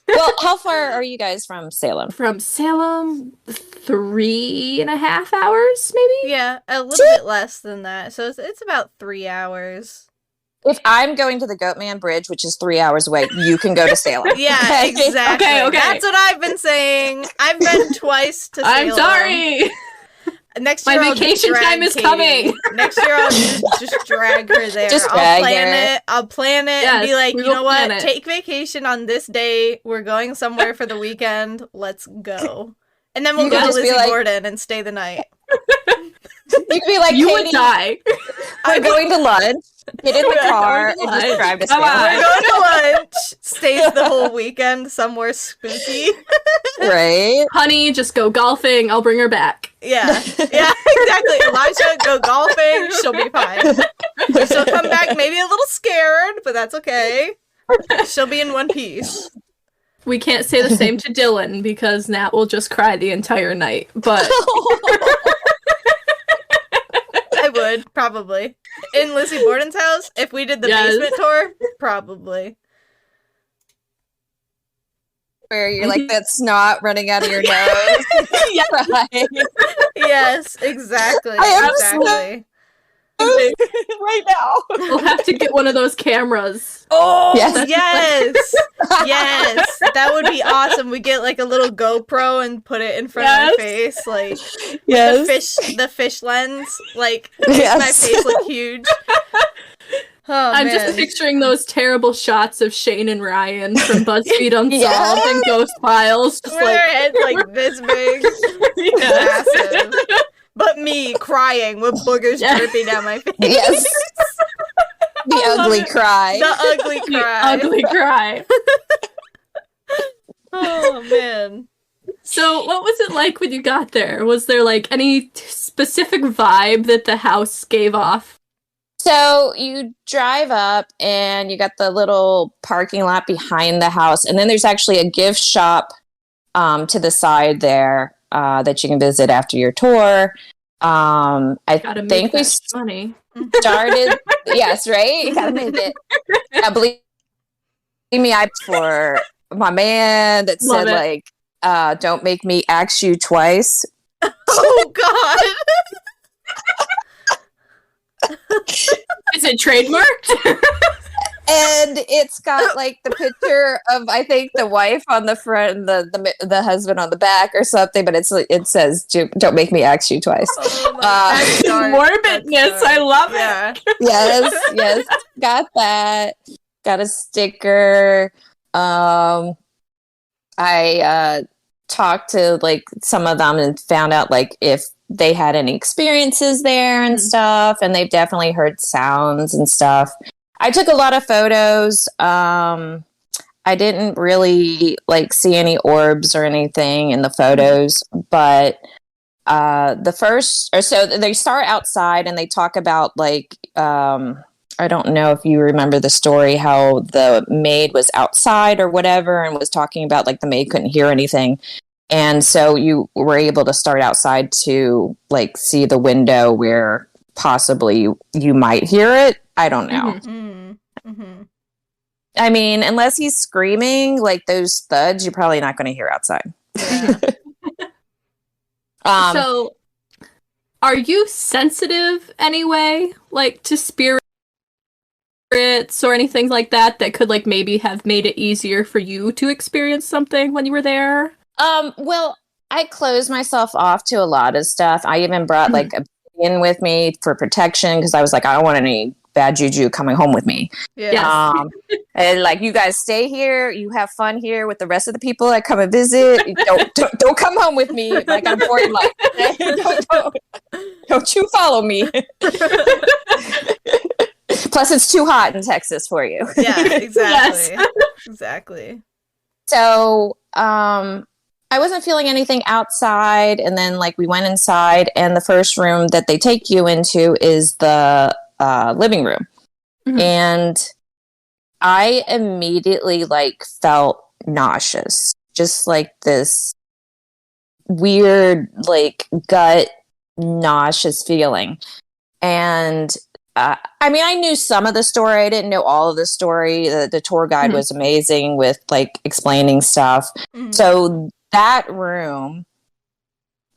Speaker 3: Well, how far are you guys from Salem?
Speaker 1: from Salem, 3.5 hours, maybe?
Speaker 2: Yeah, a little bit less than that. So it's about 3 hours.
Speaker 3: If I'm going to the Goatman Bridge, which is 3 hours away, you can go to Salem.
Speaker 2: Yeah,
Speaker 3: Okay?
Speaker 2: exactly.
Speaker 1: Okay.
Speaker 2: That's what I've been saying. I've been twice to Salem.
Speaker 1: I'm sorry.
Speaker 2: Next
Speaker 1: My
Speaker 2: year I'll
Speaker 1: vacation
Speaker 2: drag
Speaker 1: time is
Speaker 2: Katie.
Speaker 1: coming.
Speaker 2: Next year I'll just drag her there.
Speaker 3: Just
Speaker 2: I'll
Speaker 3: drag
Speaker 2: plan
Speaker 3: her.
Speaker 2: it. I'll plan it
Speaker 1: Yes,
Speaker 2: and be like,
Speaker 1: we
Speaker 2: you
Speaker 1: will
Speaker 2: know what?
Speaker 1: plan it.
Speaker 2: Take vacation on this day. We're going somewhere for the weekend. Let's go. And then we'll
Speaker 3: You
Speaker 2: go
Speaker 3: could
Speaker 2: to
Speaker 3: just be
Speaker 2: Lizzie
Speaker 3: like-
Speaker 2: Borden and stay the night.
Speaker 3: You could be like,
Speaker 1: You would
Speaker 3: Katie,
Speaker 1: die.
Speaker 3: we're going to lunch. Get in the
Speaker 1: We're
Speaker 3: car
Speaker 1: going to
Speaker 3: and just
Speaker 1: lunch.
Speaker 3: drive to
Speaker 1: Come
Speaker 3: Salem.
Speaker 1: on.
Speaker 2: We're going to lunch. Stays the whole weekend somewhere spooky.
Speaker 3: Right?
Speaker 1: Honey, just go golfing. I'll bring her back.
Speaker 2: Yeah, exactly. Elijah, go golfing. She'll be fine. She'll come back maybe a little scared, but that's okay. She'll be in one piece.
Speaker 1: We can't say the same to Dylan because Nat will just cry the entire night. But
Speaker 2: I would, probably. In Lizzie Borden's house, if we did the
Speaker 1: Yes.
Speaker 2: basement tour, probably.
Speaker 3: Where you're like that snot running out of your nose.
Speaker 1: Yeah.
Speaker 3: Right.
Speaker 2: Yes, exactly.
Speaker 3: I am
Speaker 2: Exactly.
Speaker 3: Right now.
Speaker 1: we'll have to get one of those cameras.
Speaker 2: Oh,
Speaker 3: Yes.
Speaker 2: yes. Yes. That would be awesome. We get like a little GoPro and put it in front of
Speaker 1: Yes.
Speaker 2: my face. Like
Speaker 3: Yes.
Speaker 2: the fish lens. Like makes
Speaker 3: Yes.
Speaker 2: my face look huge. Oh,
Speaker 1: I'm
Speaker 2: man.
Speaker 1: just picturing those terrible shots of Shane and Ryan from BuzzFeed Unsolved
Speaker 3: Yes.
Speaker 1: and Ghost Files. Just
Speaker 2: where their heads like this big.
Speaker 1: Yes.
Speaker 2: Massive. But me crying with boogers
Speaker 1: Yes.
Speaker 2: dripping down my face.
Speaker 3: Yes. The ugly cry.
Speaker 2: The ugly
Speaker 1: The
Speaker 2: cry.
Speaker 1: ugly cry.
Speaker 2: Oh man.
Speaker 1: So, what was it like when you got there? Was there like any specific vibe that the house gave off?
Speaker 3: So you drive up and you got the little parking lot behind the house. And then there's actually a gift shop to the side there that you can visit after your tour. I
Speaker 1: Gotta make
Speaker 3: think we
Speaker 1: that money.
Speaker 3: started. Yes, right? You gotta make it. I believe me, I for my man that
Speaker 1: Love
Speaker 3: said,
Speaker 1: it.
Speaker 3: like, don't make me ask you twice.
Speaker 2: Oh god.
Speaker 1: Is it trademarked?
Speaker 3: And it's got like the picture of, I think, the wife on the front and the husband on the back or something, but it says don't make me ask you twice.
Speaker 2: Oh my
Speaker 3: That's
Speaker 2: dark.
Speaker 1: Morbidness.
Speaker 2: That's
Speaker 1: I
Speaker 2: dark.
Speaker 1: love it.
Speaker 2: Yeah.
Speaker 3: Yes, got that. Got a sticker. I talked to like some of them and found out like if they had any experiences there and stuff, and they've definitely heard sounds and stuff. I took a lot of photos. I didn't really like see any orbs or anything in the photos, but the first, or so they start outside and they talk about like, I don't know if you remember the story, how the maid was outside or whatever and was talking about like the maid couldn't hear anything. And so you were able to start outside to like see the window where possibly you might hear it. I don't know.
Speaker 2: Mm-hmm. Mm-hmm.
Speaker 3: I mean, unless he's screaming like those thuds, you're probably not going to hear outside.
Speaker 2: Yeah.
Speaker 1: So, are you sensitive anyway, like to spirits or anything like that could like maybe have made it easier for you to experience something when you were there?
Speaker 3: Well, I closed myself off to a lot of stuff. I even brought like obsidian with me for protection because I was like, I don't want any bad juju coming home with me.
Speaker 2: Yeah.
Speaker 3: And like, you guys stay here, you have fun here with the rest of the people that come and visit. Don't come home with me like I'm bored. Like, don't you follow me. Plus, it's too hot in Texas for you.
Speaker 2: Yeah, exactly.
Speaker 1: Yes.
Speaker 2: Exactly.
Speaker 3: So, I wasn't feeling anything outside, and then like we went inside, and the first room that they take you into is the living room.
Speaker 1: Mhm.
Speaker 3: And I immediately like felt nauseous, just like this weird like gut nauseous feeling. And I mean, I knew some of the story. I didn't know all of the story. The tour guide was amazing with like explaining stuff. So that room,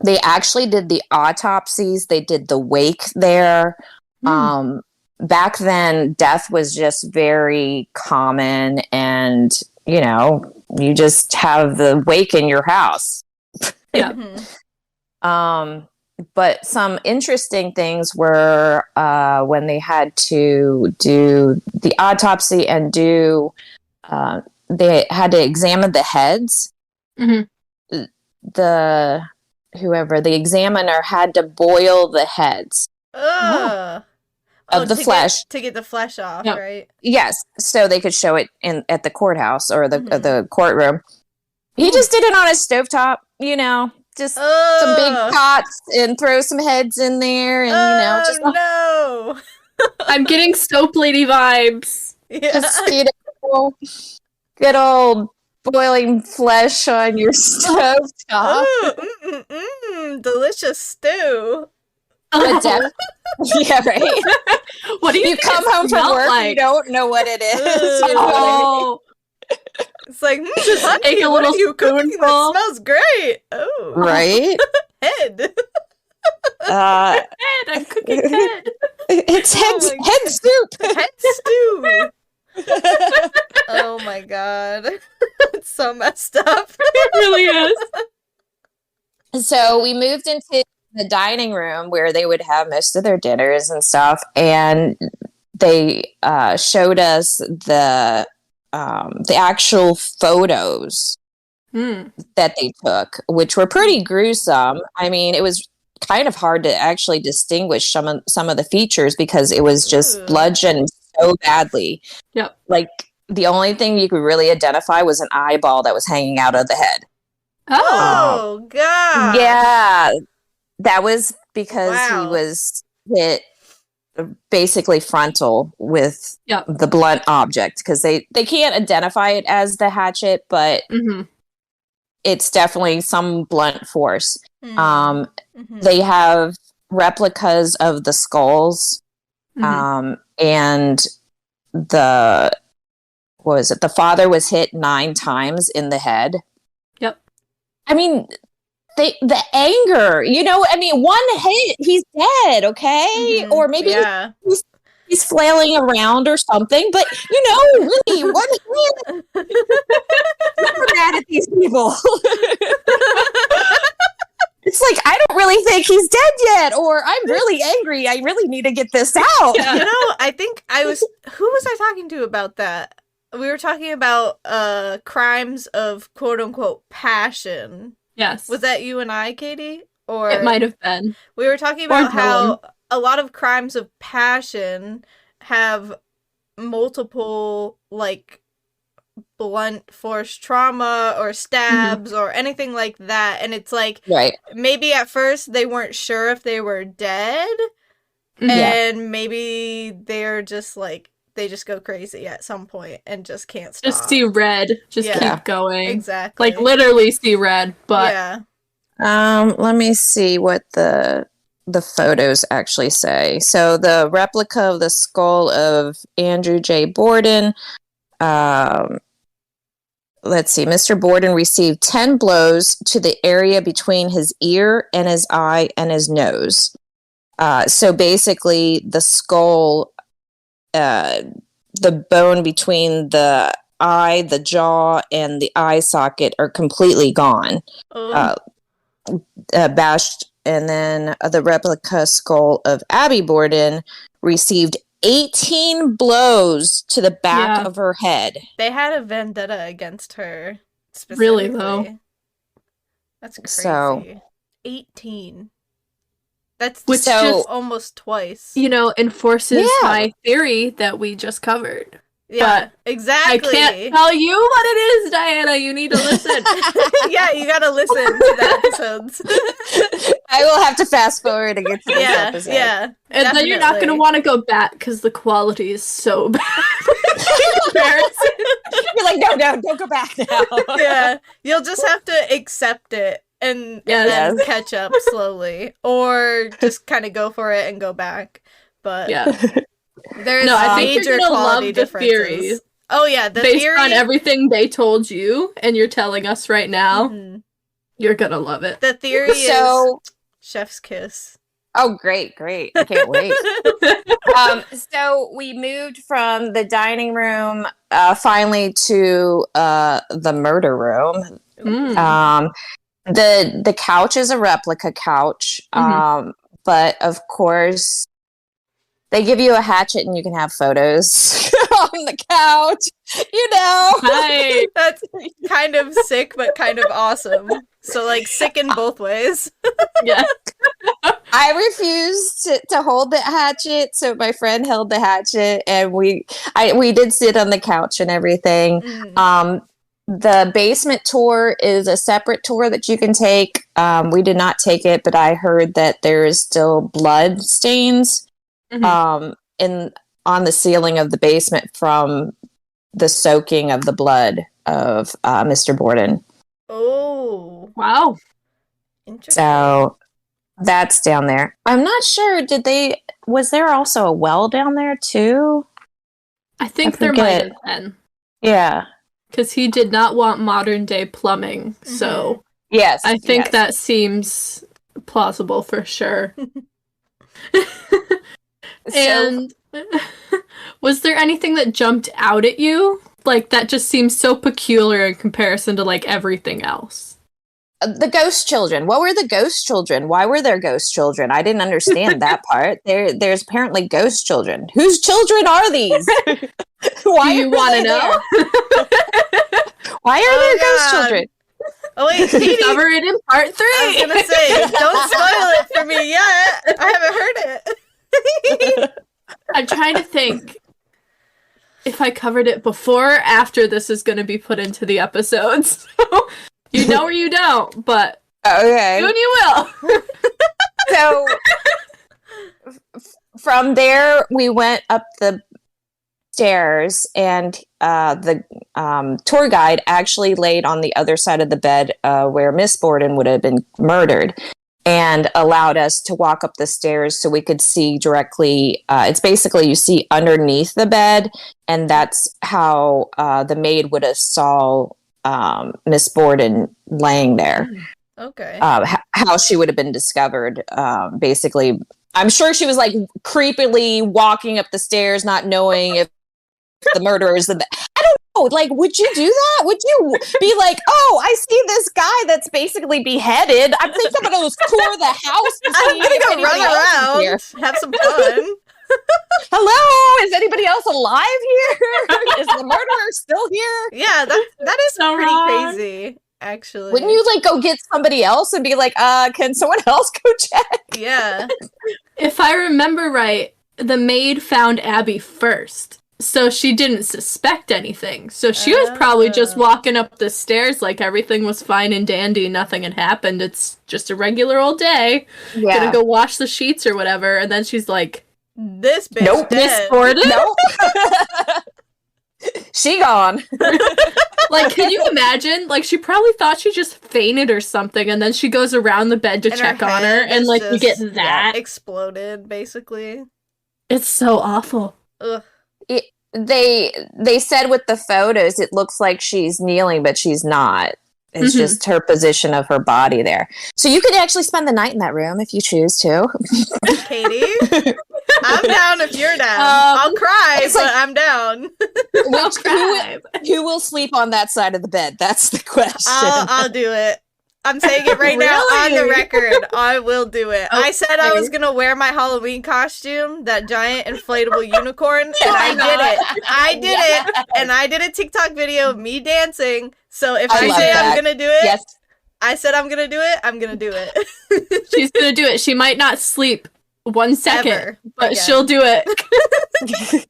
Speaker 3: they actually did the autopsies. They did the wake there. Back then, death was just very common, and you just have the wake in your house.
Speaker 1: Yeah.
Speaker 3: But some interesting things were when they had to do the autopsy and they had to examine the heads. The examiner had to boil the heads of the flesh
Speaker 2: to get the flesh off, right?
Speaker 3: Yes, so they could show it at the courthouse or the courtroom. He just did it on his stovetop, just some big pots and throw some heads in there, and just
Speaker 2: no.
Speaker 1: I'm getting Soap Lady vibes.
Speaker 3: just good old boiling flesh on your stovetop.
Speaker 2: Delicious stew.
Speaker 3: Yeah, right.
Speaker 1: What do you think
Speaker 3: come home from work?
Speaker 1: Like?
Speaker 3: You don't know what it is.
Speaker 1: Oh.
Speaker 2: It's like, honey,
Speaker 1: Take a
Speaker 2: what
Speaker 1: little
Speaker 2: are you cooking?
Speaker 1: spoonful.
Speaker 2: That smells great. Oh,
Speaker 3: Right.
Speaker 2: head.
Speaker 1: Head. I'm cooking head.
Speaker 3: It's head soup.
Speaker 2: Head stew. Oh my god, it's so messed up.
Speaker 1: It really is.
Speaker 3: So we moved into the dining room where they would have most of their dinners and stuff, and they showed us the actual photos that they took, which were pretty gruesome. I mean, it was kind of hard to actually distinguish some of the features because it was just bludgeoned so badly.
Speaker 1: Yep.
Speaker 3: Like, the only thing you could really identify was an eyeball that was hanging out of the head.
Speaker 2: Oh god.
Speaker 3: Yeah. That was because
Speaker 2: Wow.
Speaker 3: he was hit basically frontal with the blunt object, because they can't identify it as the hatchet, but it's definitely some blunt force. They have replicas of the skulls, and the father was hit 9 times in the head.
Speaker 1: Yep.
Speaker 3: I mean, the anger, I mean, one hit, he's dead, okay? Or maybe he's flailing around or something, but really, one hit. I'm mad at these people. It's like, I don't really think he's dead yet, or I'm really angry. I really need to get this out.
Speaker 2: Yeah. I think who was I talking to about that? We were talking about crimes of quote unquote passion.
Speaker 1: Yes.
Speaker 2: Was that you and I, Katie? Or
Speaker 1: it might have been.
Speaker 2: We were talking about how a lot of crimes of passion have multiple, like, blunt force trauma or stabs or anything like that. And it's like, maybe at first they weren't sure if they were dead. And maybe they're just like, they just go crazy at some point and just can't stop.
Speaker 1: Just see red. Just keep going.
Speaker 2: Exactly.
Speaker 1: Like, literally see red, but...
Speaker 2: Yeah.
Speaker 3: Let me see what the photos actually say. So the replica of the skull of Andrew J. Borden, let's see, Mr. Borden received 10 blows to the area between his ear and his eye and his nose. So basically, the skull, the bone between the eye, the jaw, and the eye socket are completely gone. Bashed. And then the replica skull of Abby Borden received 18 blows to the back of her head.
Speaker 2: They had a vendetta against her.
Speaker 1: Really, though.
Speaker 2: That's crazy.
Speaker 3: So,
Speaker 2: 18. That's
Speaker 1: Which
Speaker 2: just almost twice.
Speaker 1: Enforces my theory that we just covered.
Speaker 2: Yeah,
Speaker 1: but
Speaker 2: exactly.
Speaker 1: I can't tell you what it is, Diana. You need to listen.
Speaker 2: Yeah, you gotta listen to the episodes.
Speaker 3: I will have to fast forward to get to this episode.
Speaker 2: Yeah,
Speaker 1: and
Speaker 2: definitely.
Speaker 1: then you're not going to want to go back because the quality is so bad.
Speaker 3: You're like, no, don't go back now.
Speaker 2: Yeah, you'll just have to accept it and then catch up slowly. Or just kind of go for it and go back. But there's
Speaker 1: I think
Speaker 2: major
Speaker 1: you're gonna
Speaker 2: quality
Speaker 1: love the
Speaker 2: differences.
Speaker 1: theory.
Speaker 2: Oh yeah, the
Speaker 1: based
Speaker 2: theory
Speaker 1: on everything they told you, and you're telling us right now, you're gonna love it.
Speaker 2: The theory is chef's kiss.
Speaker 3: Oh, great. I can't wait. So we moved from the dining room finally to the murder room. The couch is a replica couch, but of course they give you a hatchet and you can have photos on the couch.
Speaker 1: Right.
Speaker 2: That's kind of sick, but kind of awesome. So, like, sick in both ways.
Speaker 1: Yeah.
Speaker 3: I refused to hold the hatchet, so my friend held the hatchet, and we did sit on the couch and everything. The basement tour is a separate tour that you can take. We did not take it, but I heard that there is still blood stains on the ceiling of the basement from the soaking of the blood of Mr. Borden.
Speaker 2: Oh,
Speaker 1: wow!
Speaker 2: Interesting.
Speaker 3: So that's down there. I'm not sure. Was there also a well down there too?
Speaker 1: I think there might have been.
Speaker 3: Yeah,
Speaker 1: because he did not want modern day plumbing. So
Speaker 3: yes,
Speaker 1: I think that seems plausible for sure. And was there anything that jumped out at you? Like, that just seems so peculiar in comparison to, like, everything else.
Speaker 3: The ghost children. What were the ghost children? Why were there ghost children? I didn't understand that part. There's apparently ghost children. Whose children are these? Why
Speaker 1: do you want to know?
Speaker 3: Why are there ghost children?
Speaker 2: Oh wait, Katie,
Speaker 1: cover it in part 3.
Speaker 2: I was gonna say, don't spoil it for me yet. I haven't heard it.
Speaker 1: I'm trying to think if I covered it before or after this is going to be put into the episodes. So, you know or you don't, but
Speaker 3: okay,
Speaker 1: soon you will.
Speaker 3: So from there, we went up the stairs, and the tour guide actually laid on the other side of the bed where Miss Borden would have been murdered, and allowed us to walk up the stairs so we could see directly. It's basically you see underneath the bed, and that's how the maid would have saw Miss Borden laying there.
Speaker 2: Okay.
Speaker 3: How she would have been discovered. Basically, I'm sure she was like creepily walking up the stairs, not knowing if the murderers. I don't know. Like, would you do that? Would you be like, oh, I see this guy that's basically beheaded. I think I'm going to tour the house to see
Speaker 2: I'm going to go run around, have some fun.
Speaker 3: Hello, is anybody else alive here? Is the murderer still here?
Speaker 2: Yeah, that is so pretty crazy, actually.
Speaker 3: Wouldn't you like go get somebody else and be like, can someone else go check?
Speaker 2: Yeah.
Speaker 1: If I remember right, the maid found Abby first. So she didn't suspect anything. So she was probably just walking up the stairs like everything was fine and dandy, nothing had happened. It's just a regular old day. Yeah. Gonna go wash the sheets or whatever. And then she's like,
Speaker 2: this bitch dead.
Speaker 1: Miss Borden?
Speaker 3: Nope. She gone.
Speaker 1: Like, can you imagine? Like, she probably thought she just fainted or something, and then she goes around the bed to check on her, and like you get that
Speaker 2: exploded, basically.
Speaker 1: It's so awful.
Speaker 2: Ugh.
Speaker 3: They said with the photos, it looks like she's kneeling, but she's not. It's just her position of her body there. So you could actually spend the night in that room if you choose to.
Speaker 2: Katie, I'm down if you're down. I'll cry, but like, I'm down.
Speaker 3: Who will sleep on that side of the bed? That's the question.
Speaker 2: I'll do it. I'm saying it right now on the
Speaker 1: Really?
Speaker 2: record. I will do it. I said I
Speaker 1: Okay.
Speaker 2: was going to wear my Halloween costume, that giant inflatable unicorn, and I
Speaker 1: not?
Speaker 2: did it. I did it. And I did a TikTok video of me dancing. So if
Speaker 3: I
Speaker 2: I
Speaker 3: love
Speaker 2: say
Speaker 3: that.
Speaker 2: I'm going to do it,
Speaker 3: Yes.
Speaker 2: I said I'm going to do it, I'm going to do it.
Speaker 1: She's gonna do it. She might not sleep 1 second,
Speaker 2: Ever
Speaker 1: but
Speaker 2: again.
Speaker 1: she'll do it.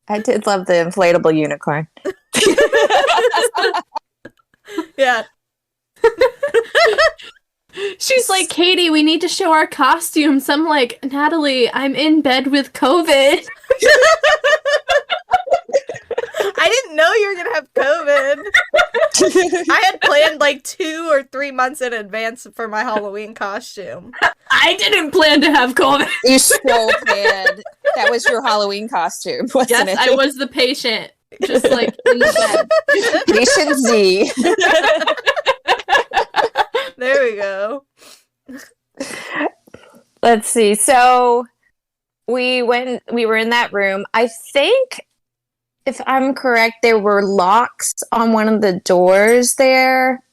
Speaker 3: I did love the inflatable unicorn.
Speaker 2: Yeah.
Speaker 1: She's like, Katie, we need to show our costumes. I'm like, Natalie, I'm in bed with COVID.
Speaker 2: I didn't know you were going to have COVID. I had planned like 2 or 3 months in advance for my Halloween costume.
Speaker 1: I didn't plan to have COVID.
Speaker 3: You so planned. That was your Halloween costume, wasn't
Speaker 1: Yes,
Speaker 3: it?
Speaker 1: I was the patient. Just like in the bed.
Speaker 3: Patient Z.
Speaker 2: There we go.
Speaker 3: Let's see. So we were in that room. I think, if I'm correct, there were locks on one of the doors there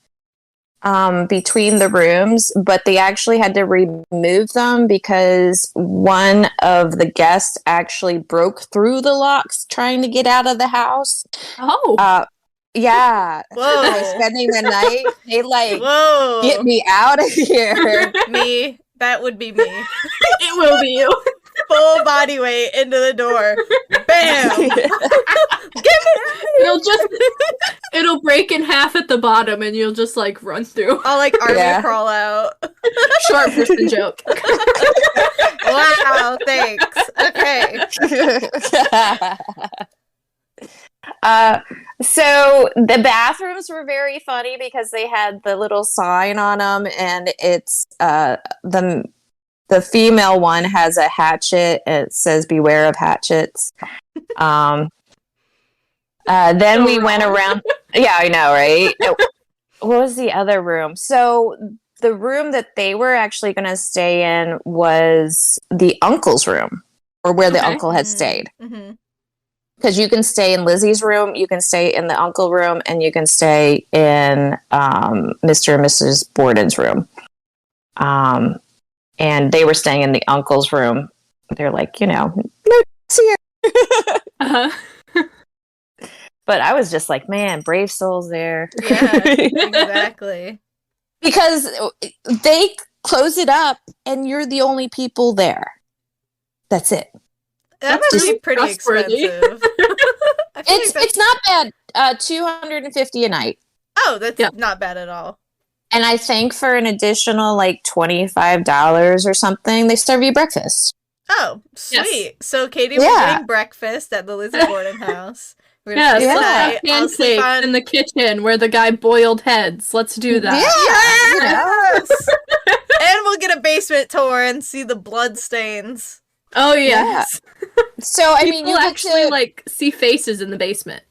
Speaker 3: between the rooms, but they actually had to remove them because one of the guests actually broke through the locks trying to get out of the house.
Speaker 1: Oh.
Speaker 3: Yeah.
Speaker 2: Whoa.
Speaker 3: So spending the night, they
Speaker 2: Whoa.
Speaker 3: get me out of here.
Speaker 2: Me. That would be me.
Speaker 1: It will be you.
Speaker 2: Full body weight into the door. Bam!
Speaker 1: It'll break in half at the bottom and you'll just like run through.
Speaker 2: I'll like army
Speaker 3: Yeah.
Speaker 2: crawl out.
Speaker 1: Short person joke.
Speaker 2: Wow, thanks. Okay.
Speaker 3: So the bathrooms were very funny because they had the little sign on them, and it's the female one has a hatchet. It says "Beware of hatchets." Then
Speaker 1: So
Speaker 3: we went
Speaker 1: wrong.
Speaker 3: around. Yeah, I know, right? What was the other room? So the room that they were actually going to stay in was the uncle's room, or where the
Speaker 1: Okay.
Speaker 3: uncle had stayed.
Speaker 2: Mm-hmm.
Speaker 3: Because you can stay in Lizzie's room, you can stay in the uncle room, and you can stay in Mr. and Mrs. Borden's room. And they were staying in the uncle's room. They're like, no one's here.
Speaker 1: Uh-huh.
Speaker 3: But I was just like, man, brave souls there.
Speaker 2: Yeah, exactly.
Speaker 3: Because they close it up, and you're the only people there. That's it.
Speaker 2: That
Speaker 1: That's
Speaker 2: must be
Speaker 1: really
Speaker 2: pretty
Speaker 1: trustworthy.
Speaker 2: expensive. I feel like
Speaker 3: It's not bad. $250 a night.
Speaker 2: Oh, that's
Speaker 1: Yeah.
Speaker 2: not bad at all.
Speaker 3: And I think for an additional like $25 or something, they serve you breakfast.
Speaker 2: Oh,
Speaker 1: Yes.
Speaker 2: sweet. So Katie, we're
Speaker 3: Yeah.
Speaker 2: getting breakfast at the Lizzie Borden house. We're
Speaker 1: Yes,
Speaker 2: stay the
Speaker 3: Yeah.
Speaker 1: let's
Speaker 2: night.
Speaker 1: have
Speaker 2: I'll sleep
Speaker 1: pancakes
Speaker 2: on.
Speaker 1: in the kitchen where the guy boiled heads. Let's do that.
Speaker 2: Yes! And we'll get a basement tour and see the blood stains.
Speaker 1: Oh yes.
Speaker 3: So I
Speaker 1: People
Speaker 3: mean, you get
Speaker 1: actually
Speaker 3: to,
Speaker 1: like see faces in the basement.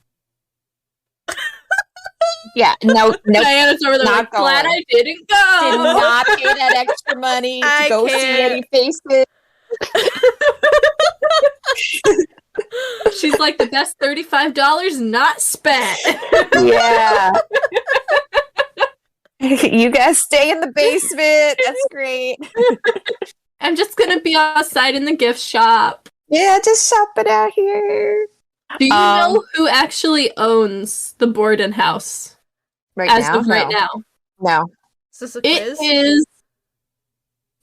Speaker 3: yeah, no,
Speaker 1: Diana's over there
Speaker 3: not
Speaker 1: like, glad
Speaker 3: going.
Speaker 1: I didn't go.
Speaker 3: did not pay that extra money to
Speaker 2: I
Speaker 3: go see
Speaker 2: can't.
Speaker 3: any faces.
Speaker 1: She's like, the best $35 not spent.
Speaker 3: Yeah. You guys stay in the basement. That's great.
Speaker 1: I'm just gonna be outside in the gift shop.
Speaker 3: Yeah, just shop it out here.
Speaker 1: Do you know who actually owns the Borden house
Speaker 3: Right
Speaker 1: as
Speaker 3: now?
Speaker 1: of right
Speaker 3: No.
Speaker 1: now?
Speaker 3: No.
Speaker 2: Is this a
Speaker 1: It
Speaker 2: quiz?
Speaker 1: is.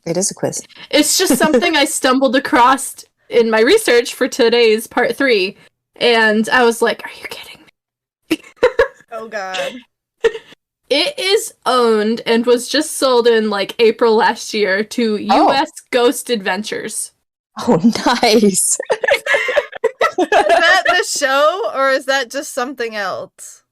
Speaker 3: It is a quiz.
Speaker 1: It's just something I stumbled across in my research for today's part 3, and I was like, "Are you kidding me?"
Speaker 2: Oh god.
Speaker 1: It is owned and was just sold in like April last year to U.S. Ghost Adventures.
Speaker 3: Oh, nice.
Speaker 2: Is that the show or is that just something else?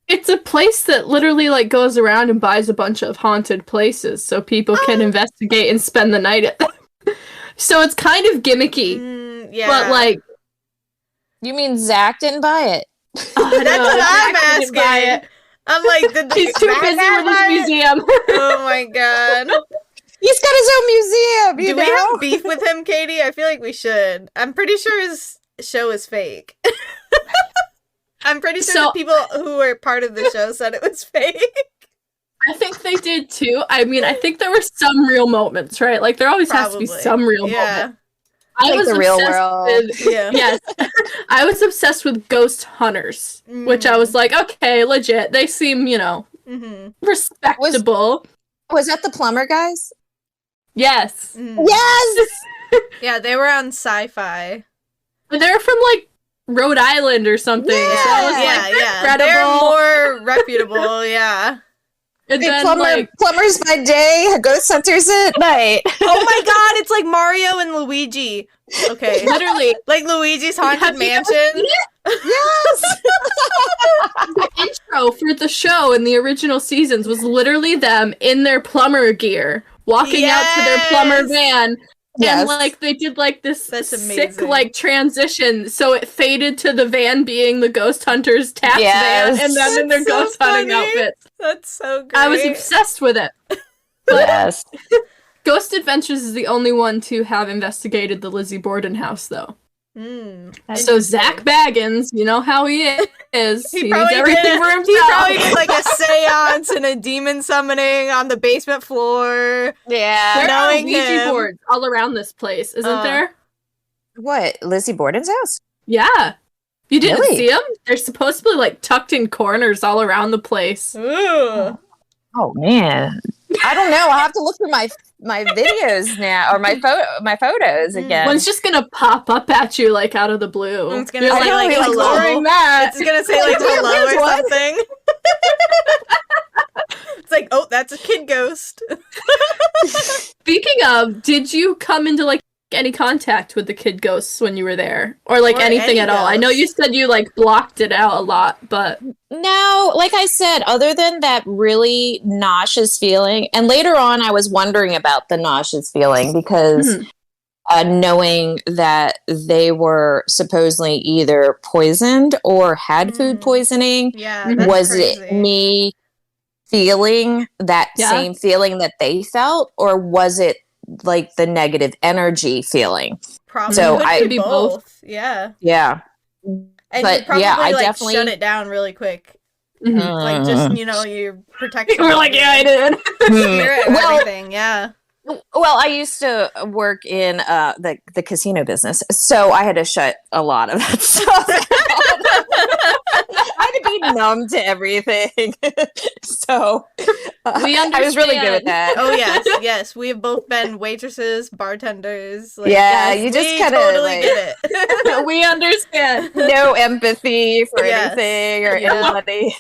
Speaker 1: It's a place that literally like goes around and buys a bunch of haunted places so people can investigate and spend the night at them. So it's kind of gimmicky,
Speaker 2: Yeah.
Speaker 1: but like
Speaker 3: You mean Zach didn't buy it?
Speaker 1: oh,
Speaker 2: That's
Speaker 1: no,
Speaker 2: what I'm
Speaker 1: Jack didn't buy
Speaker 2: asking.
Speaker 1: it.
Speaker 2: I'm like, did the
Speaker 1: He's too
Speaker 2: Zach
Speaker 1: busy
Speaker 2: guy
Speaker 1: with his
Speaker 2: buy it?
Speaker 1: museum.
Speaker 2: Oh my god.
Speaker 3: He's got his own museum.
Speaker 2: Do we have beef with him, Katie? I feel like we should. I'm pretty sure his show is fake. I'm pretty sure
Speaker 1: So-
Speaker 2: the people who were part of the show said it was fake.
Speaker 1: I think they did too. I mean, I think there were some real moments, right? Like there always has to be some real moment. I was
Speaker 3: the real
Speaker 1: obsessed
Speaker 3: world.
Speaker 1: with yes. I was obsessed with ghost hunters, which I was like, okay, legit. They seem, respectable.
Speaker 3: Was that the plumber guys?
Speaker 1: Yes.
Speaker 3: Yes.
Speaker 2: Yeah, they were on Sci-Fi.
Speaker 1: And they're from like Rhode Island or something.
Speaker 3: Yeah,
Speaker 1: so I was like, they're incredible.
Speaker 2: They're more reputable, yeah.
Speaker 1: And then,
Speaker 3: plumbers by day, ghost hunters at night.
Speaker 2: Oh my god, it's like Mario and Luigi. Okay.
Speaker 1: Literally.
Speaker 2: Like Luigi's Haunted Mansion.
Speaker 3: Yes!
Speaker 1: The intro for the show in the original seasons was literally them in their plumber gear, walking out to their plumber van.
Speaker 3: Yes.
Speaker 1: And like they did like this sick like transition, so it faded to the van being the ghost hunters tax van, and them in their ghost hunting outfits.
Speaker 2: That's so great.
Speaker 1: I was obsessed with it.
Speaker 3: Yes.
Speaker 1: Ghost Adventures is the only one to have investigated the Lizzie Borden house, though. So Zach Baggins, you know how he is. He needs everything for himself.
Speaker 2: He probably did like a seance and a demon summoning on the basement floor.
Speaker 3: Yeah.
Speaker 1: There are Ouija boards all around this place, isn't there?
Speaker 3: What? Lizzie Borden's house?
Speaker 1: Yeah. You didn't
Speaker 3: Really?
Speaker 1: see them? They're supposed to be like tucked in corners all around the place.
Speaker 2: Ooh.
Speaker 3: Oh man. I don't know. I'll have to look through my videos now, or my photos again.
Speaker 1: One's just gonna pop up at you like out of the blue.
Speaker 2: It's gonna say like hello.
Speaker 1: That.
Speaker 2: It's gonna say like hello or something. It's like, oh, that's a kid ghost.
Speaker 1: Speaking of, did you come into like any contact with the kid ghosts when you were there, or like anything at all? I know you said you like blocked it out a lot, but
Speaker 3: no, like I said, other than that really nauseous feeling, and later on I was wondering about the nauseous feeling because knowing that they were supposedly either poisoned or had food poisoning, was
Speaker 2: crazy.
Speaker 3: it me feeling that same feeling that they felt, or was it like the negative energy feeling?
Speaker 2: Probably.
Speaker 3: So
Speaker 2: could be both. Yeah. And
Speaker 3: but
Speaker 2: you probably
Speaker 3: I
Speaker 2: like
Speaker 3: definitely
Speaker 2: shut it down really quick. Like just you're protecting.
Speaker 1: We're like, yeah, I did.
Speaker 2: Everything, yeah.
Speaker 3: Well, I used to work in the casino business, so I had to shut a lot of that stuff down. I had to be numb to everything. So I was really good at that.
Speaker 2: Oh yes. We have both been waitresses, bartenders. Like,
Speaker 3: you just kind of
Speaker 2: totally get it.
Speaker 1: We understand.
Speaker 3: No empathy for anything or anybody.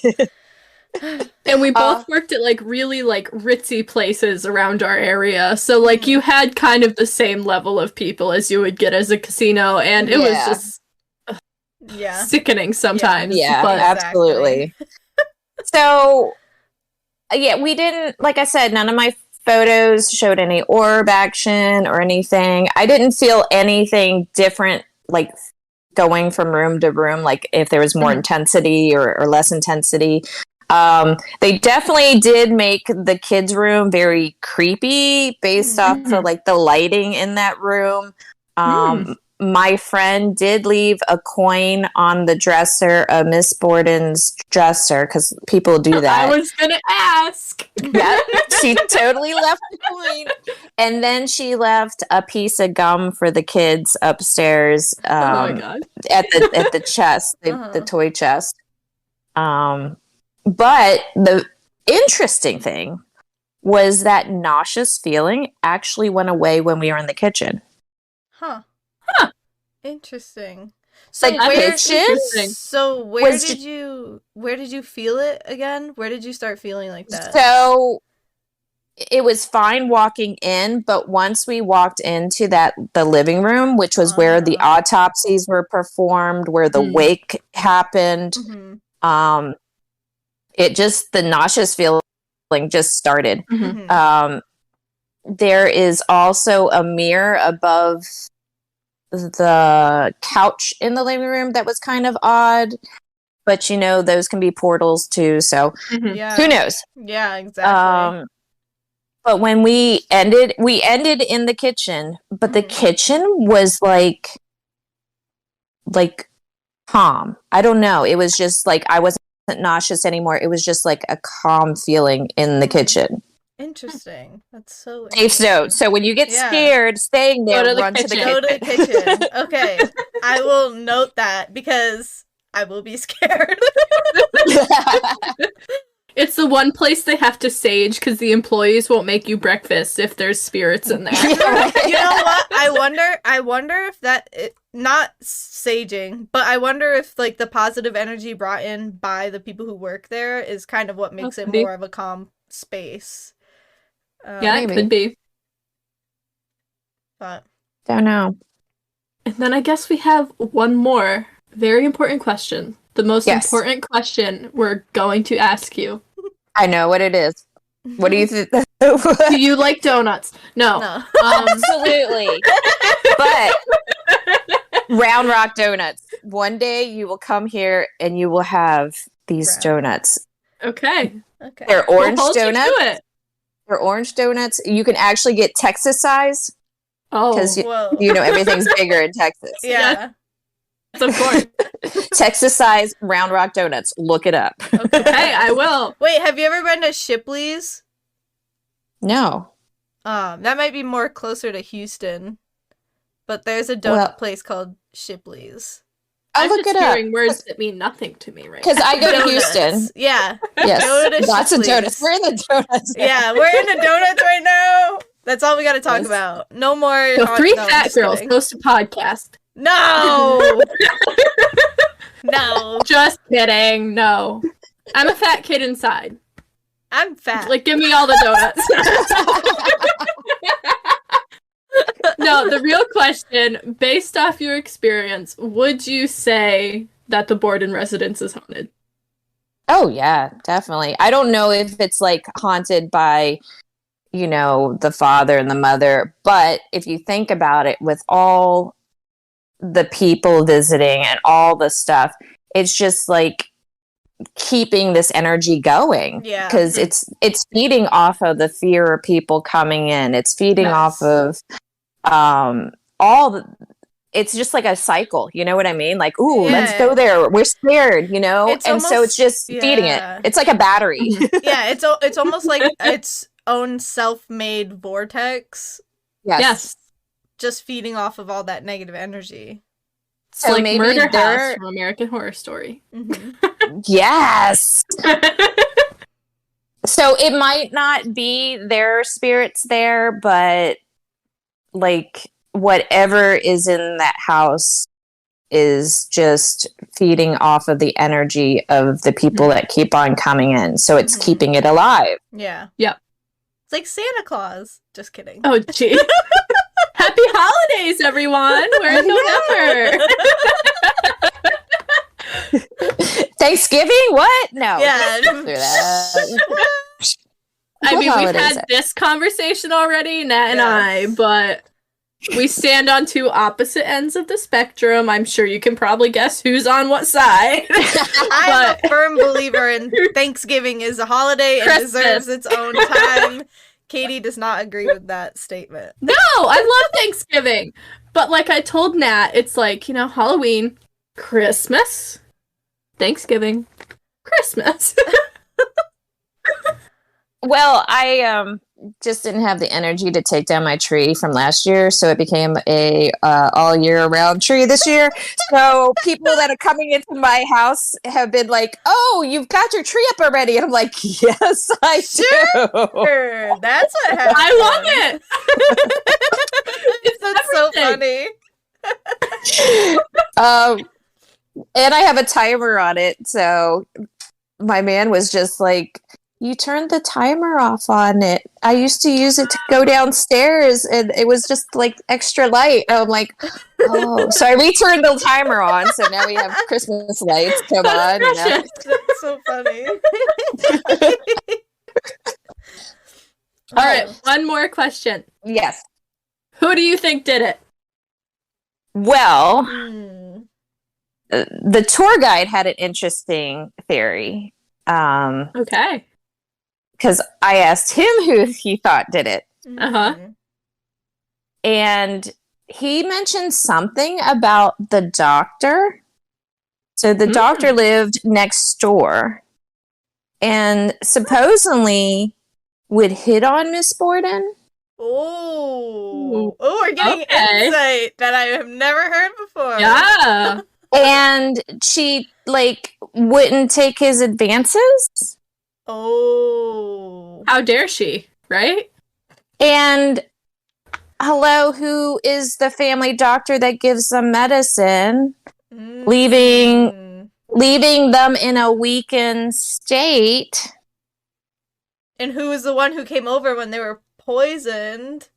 Speaker 1: And we both worked at like really like ritzy places around our area, so like you had kind of the same level of people as you would get as a casino, and it was just sickening sometimes.
Speaker 3: Yeah,
Speaker 1: but
Speaker 3: absolutely. So we didn't, like I said, none of my photos showed any orb action or anything. I didn't feel anything different, like going from room to room, like if there was more intensity or less intensity. They definitely did make the kids' room very creepy based off of like the lighting in that room. My friend did leave a coin on the dresser of Miss Borden's dresser, because people do that.
Speaker 1: I was gonna ask.
Speaker 3: Yeah, she totally left the coin, and then she left a piece of gum for the kids upstairs.
Speaker 1: Oh my god!
Speaker 3: At the chest, the toy chest. But the interesting thing was that nauseous feeling actually went away when we were in the kitchen.
Speaker 2: Huh. Interesting.
Speaker 3: So
Speaker 2: where
Speaker 3: was
Speaker 2: did you feel it again? Where did you start feeling like that?
Speaker 3: So it was fine walking in, but once we walked into the living room, which was where the autopsies were performed, where the wake happened, it just, the nauseous feeling just started. There is also a mirror above the couch in the living room that was kind of odd, but those can be portals too, so who knows?
Speaker 2: Yeah, exactly.
Speaker 3: But when we ended in the kitchen, but the kitchen was like calm. I don't know, it was just like I wasn't nauseous anymore. It was just like a calm feeling in the kitchen.
Speaker 2: Interesting. That's so
Speaker 3: Safe note. So when you get scared, staying there, run to the kitchen.
Speaker 2: Go to the kitchen. Okay. I will note that because I will be scared.
Speaker 1: It's the one place they have to sage because the employees won't make you breakfast if there's spirits in there.
Speaker 2: You know what? I wonder if not saging, but I wonder if like the positive energy brought in by the people who work there is kind of what makes it more of a calm space.
Speaker 1: Yeah, it could be.
Speaker 2: But
Speaker 3: don't know.
Speaker 1: And then I guess we have one more very important question. The most important question we're going to ask you.
Speaker 3: I know what it is. What do you think?
Speaker 1: Do you like donuts? No.
Speaker 3: Absolutely. But Round Rock Donuts. One day you will come here and you will have these donuts.
Speaker 1: Okay.
Speaker 3: They're orange donuts. They're orange donuts. You can actually get Texas size.
Speaker 1: Oh,
Speaker 3: because you know everything's bigger in Texas.
Speaker 2: Yeah.
Speaker 1: Of course.
Speaker 3: Texas size Round Rock Donuts. Look it up.
Speaker 1: Okay, I will.
Speaker 2: Wait, have you ever been to Shipley's?
Speaker 3: No.
Speaker 2: That might be more closer to Houston. But there's a donut place called Shipley's.
Speaker 1: I'm look just it hearing up. Words that mean nothing to me right now.
Speaker 3: Because I go to Houston.
Speaker 2: Yeah.
Speaker 3: Yes. Lots of donuts. We're in the donuts.
Speaker 2: Yeah, we're in the donuts right now. That's all we got to talk about. No more.
Speaker 1: So three fat girls host a podcast.
Speaker 2: No. No.
Speaker 1: Just kidding. No. I'm a fat kid inside.
Speaker 2: I'm fat.
Speaker 1: Like, give me all the donuts. No, the real question, based off your experience, would you say that the Borden residence is haunted?
Speaker 3: Oh, yeah, definitely. I don't know if it's, like, haunted by, you know, the father and the mother, but if you think about it, with all the people visiting and all the stuff, it's just, like, keeping this energy going.
Speaker 2: Yeah.
Speaker 3: Because it's feeding off of the fear of people coming in. It's feeding off of it's just like a cycle, you know what I mean? Like, ooh, let's go there. We're scared, you know? So it's just feeding it. It's like a battery.
Speaker 2: Yeah, it's almost like its own self-made vortex.
Speaker 3: Yes.
Speaker 2: Just feeding off of all that negative energy.
Speaker 1: So like maybe Murder House from American Horror Story.
Speaker 2: Mm-hmm.
Speaker 3: Yes. So it might not be their spirits there, but like whatever is in that house is just feeding off of the energy of the people that keep on coming in. So it's keeping it alive.
Speaker 2: Yeah.
Speaker 1: Yep.
Speaker 2: It's like Santa Claus. Just kidding.
Speaker 1: Oh, gee. Happy holidays, everyone. We're in November.
Speaker 3: Thanksgiving? What? No.
Speaker 2: Yeah.
Speaker 1: I mean, we've had this conversation already, Nat and I, but we stand on two opposite ends of the spectrum. I'm sure you can probably guess who's on what side.
Speaker 2: I'm a firm believer in Thanksgiving is a holiday and deserves its own time. Katie does not agree with that statement.
Speaker 1: No, I love Thanksgiving. But like I told Nat, it's like, you know, Halloween, Christmas, Thanksgiving, Christmas.
Speaker 3: Well, I just didn't have the energy to take down my tree from last year, so it became a all year round tree this year. So people that are coming into my house have been like, "Oh, you've got your tree up already," and I'm like, "Yes, I do."
Speaker 2: That's what happened.
Speaker 1: I love it.
Speaker 2: That's so funny.
Speaker 3: And I have a timer on it, so my man was just like, "You turned the timer off on it. I used to use it to go downstairs, and it was just like extra light." And I'm like, "Oh!" So I returned the timer on. So now we have Christmas lights come on. You know?
Speaker 2: That's so funny.
Speaker 1: All right, one more question.
Speaker 3: Yes.
Speaker 1: Who do you think did it?
Speaker 3: Well, the tour guide had an interesting theory.
Speaker 1: Okay.
Speaker 3: Because I asked him who he thought did it.
Speaker 1: Uh-huh.
Speaker 3: And he mentioned something about the doctor. So the doctor lived next door and supposedly would hit on Miss Borden.
Speaker 2: Oh, we're getting insight that I have never heard before.
Speaker 1: Yeah.
Speaker 3: And she, like, wouldn't take his advances.
Speaker 2: Oh.
Speaker 1: How dare she, right?
Speaker 3: And, hello, who is the family doctor that gives them medicine, leaving them in a weakened state?
Speaker 2: And who was the one who came over when they were poisoned?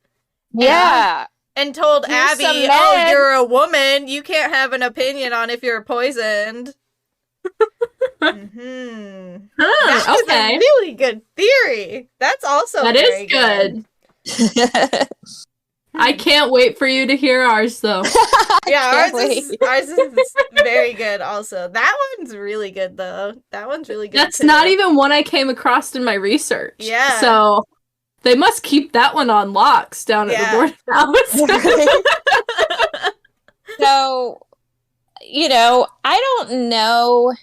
Speaker 3: Yeah.
Speaker 2: And told
Speaker 3: Here's
Speaker 2: Abby,
Speaker 3: some
Speaker 2: oh,
Speaker 3: meds.
Speaker 2: you're a woman. You can't have an opinion on if you're poisoned. Mm-hmm. That is a really good theory. That's also
Speaker 1: that
Speaker 2: very
Speaker 1: is good. I can't wait for you to hear ours, though.
Speaker 2: Yeah, ours is very good also. That one's really good, though. That one's really good,
Speaker 1: That's
Speaker 2: too.
Speaker 1: not even one I came across in my research.
Speaker 2: Yeah.
Speaker 1: So they must keep that one on locks down at the Borden house.
Speaker 3: So, you know, I don't know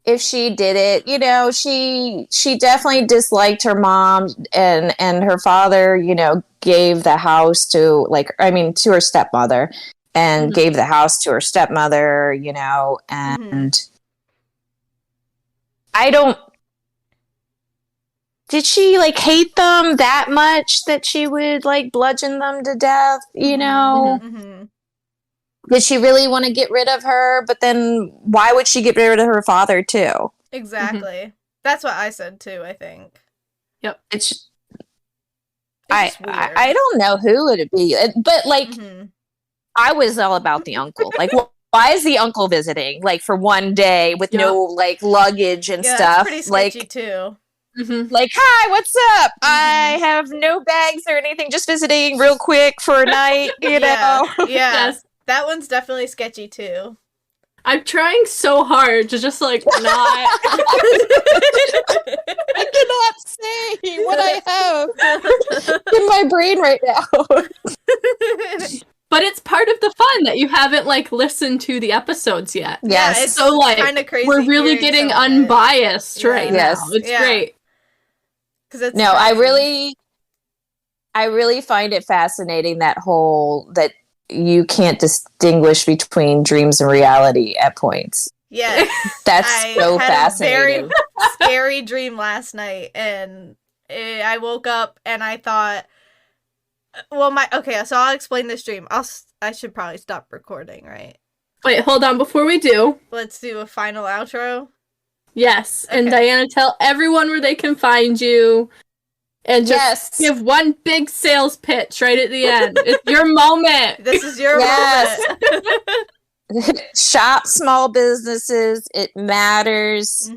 Speaker 3: if she did it. You know, she definitely disliked her mom, and her father, you know, gave the house to, like, I mean, to her stepmother, and gave the house to her stepmother, you know, and I don't, did she, like, hate them that much that she would, like, bludgeon them to death, you know? Did she really want to get rid of her? But then why would she get rid of her father, too?
Speaker 2: Exactly. That's what I said, too, I think.
Speaker 1: Yep.
Speaker 2: It's
Speaker 3: I don't know who it'd be. But, like, I was all about the uncle. Like, why is the uncle visiting, like, for one day with no, like, luggage and stuff?
Speaker 2: It's pretty sketchy, too.
Speaker 3: Like, hi, what's up? I have no bags or anything, just visiting real quick for a night, you know?
Speaker 2: Yeah,
Speaker 1: Yes.
Speaker 2: that one's definitely sketchy, too.
Speaker 1: I'm trying so hard to just, like, not...
Speaker 3: I cannot say what I have in my brain right now.
Speaker 1: But it's part of the fun that you haven't, like, listened to the episodes yet.
Speaker 3: Yes.
Speaker 2: Yeah, it's
Speaker 1: so, like,
Speaker 2: kind of crazy.
Speaker 1: We're really getting unbiased right now. It's great.
Speaker 3: No, I really find it fascinating that you can't distinguish between dreams and reality at points.
Speaker 2: Yeah.
Speaker 3: That's so fascinating.
Speaker 2: I had a very scary dream last night, and I woke up and I thought, so I'll explain this dream. I should probably stop recording, right?
Speaker 1: Wait, hold on. Before we do,
Speaker 2: let's do a final outro.
Speaker 1: Yes, and Diana, tell everyone where they can find you. And just give one big sales pitch right at the end. It's your moment.
Speaker 2: This is your moment.
Speaker 3: Shop small businesses. It matters.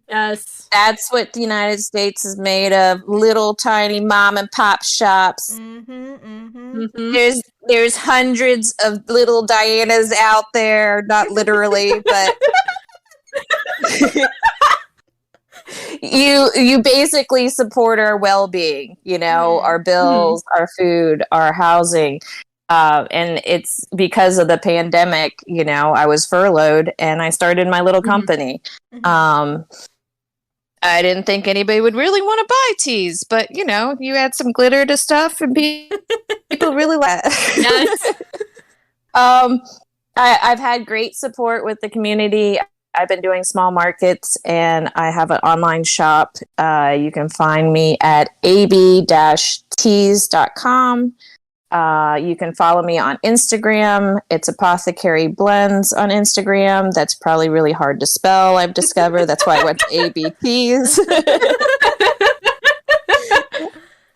Speaker 1: Yes.
Speaker 3: That's what the United States is made of. Little tiny mom and pop shops. There's hundreds of little Dianas out there. Not literally, but... You basically support our well-being, you know, our bills, our food, our housing. And it's because of the pandemic, you know, I was furloughed and I started my little company. I didn't think anybody would really want to buy teas, but, you know, you add some glitter to stuff and people really like it. Yes. I've had great support with the community. I've been doing small markets, and I have an online shop. You can find me at ab-teas.com. You can follow me on Instagram. It's Apothecary Blends on Instagram. That's probably really hard to spell, I've discovered. That's why I went to ABPs.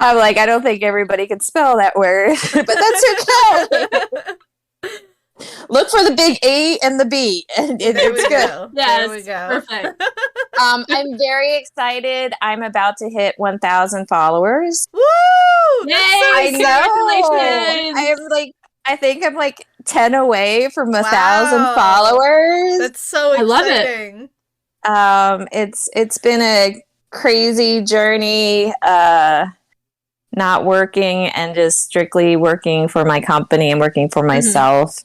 Speaker 3: I'm like, I don't think everybody can spell that word, but that's okay. Look for the big A and the B, and it's good.
Speaker 1: Yes, there we go. Perfect.
Speaker 3: I'm very excited. I'm about to hit 1,000 followers.
Speaker 2: Woo!
Speaker 1: Yay!
Speaker 3: I know. I think I'm like 10 away from 1,000 followers.
Speaker 2: That's so exciting.
Speaker 3: I love it. It's been a crazy journey. Not working and just strictly working for my company and working for myself.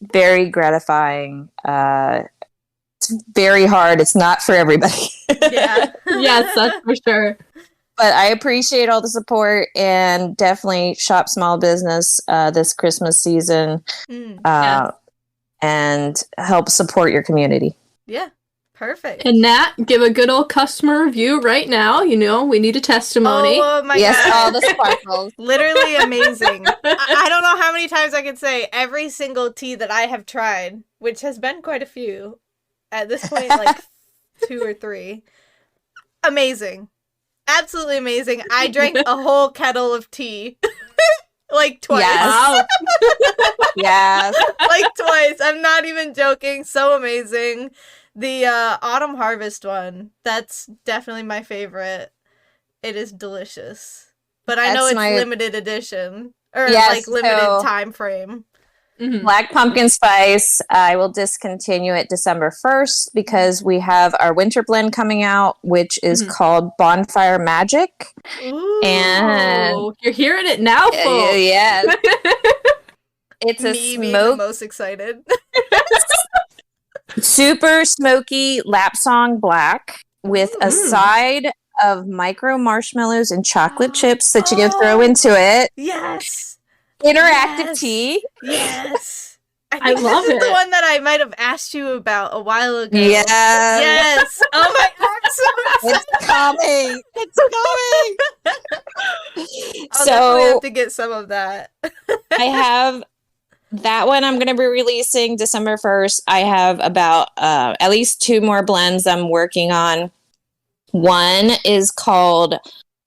Speaker 3: very gratifying. It's very hard. It's not for everybody.
Speaker 2: Yeah.
Speaker 1: Yes, that's for sure.
Speaker 3: But I appreciate all the support, and definitely shop small business this Christmas season,
Speaker 2: Yes.
Speaker 3: and help support your community.
Speaker 2: Yeah. Perfect.
Speaker 1: And Nat, give a good old customer review right now. You know, we need a testimony.
Speaker 2: Oh my
Speaker 3: Yes,
Speaker 2: God.
Speaker 3: all the sparkles.
Speaker 2: Literally amazing. I don't know how many times I can say every single tea that I have tried, which has been quite a few at this point, like 2 or 3. Amazing. Absolutely amazing. I drank a whole kettle of tea. Like twice.
Speaker 3: Yes. Yes.
Speaker 2: Like twice. I'm not even joking. So amazing. The autumn harvest one, that's definitely my favorite. It is delicious. But I know it's limited edition. Or like limited time frame.
Speaker 1: Mm-hmm.
Speaker 3: Black pumpkin spice, I will discontinue it December 1st because we have our winter blend coming out, which is called Bonfire Magic.
Speaker 2: Ooh.
Speaker 3: And
Speaker 1: you're hearing it now, folks.
Speaker 3: Yes. It's a
Speaker 2: being the most excited.
Speaker 3: super smoky lap song black with a side of micro marshmallows and chocolate chips that you can throw into it.
Speaker 2: Yes.
Speaker 3: Interactive tea.
Speaker 2: Yes.
Speaker 1: I love
Speaker 2: this
Speaker 1: it.
Speaker 2: is the one that I might have asked you about a while ago.
Speaker 3: Yes.
Speaker 2: Yes. Oh my God, I'm so excited.
Speaker 3: It's coming. It's coming.
Speaker 2: I'll definitely have to get some of that.
Speaker 3: I have that one I'm going to be releasing December 1st. I have about at least 2 more blends I'm working on. One is called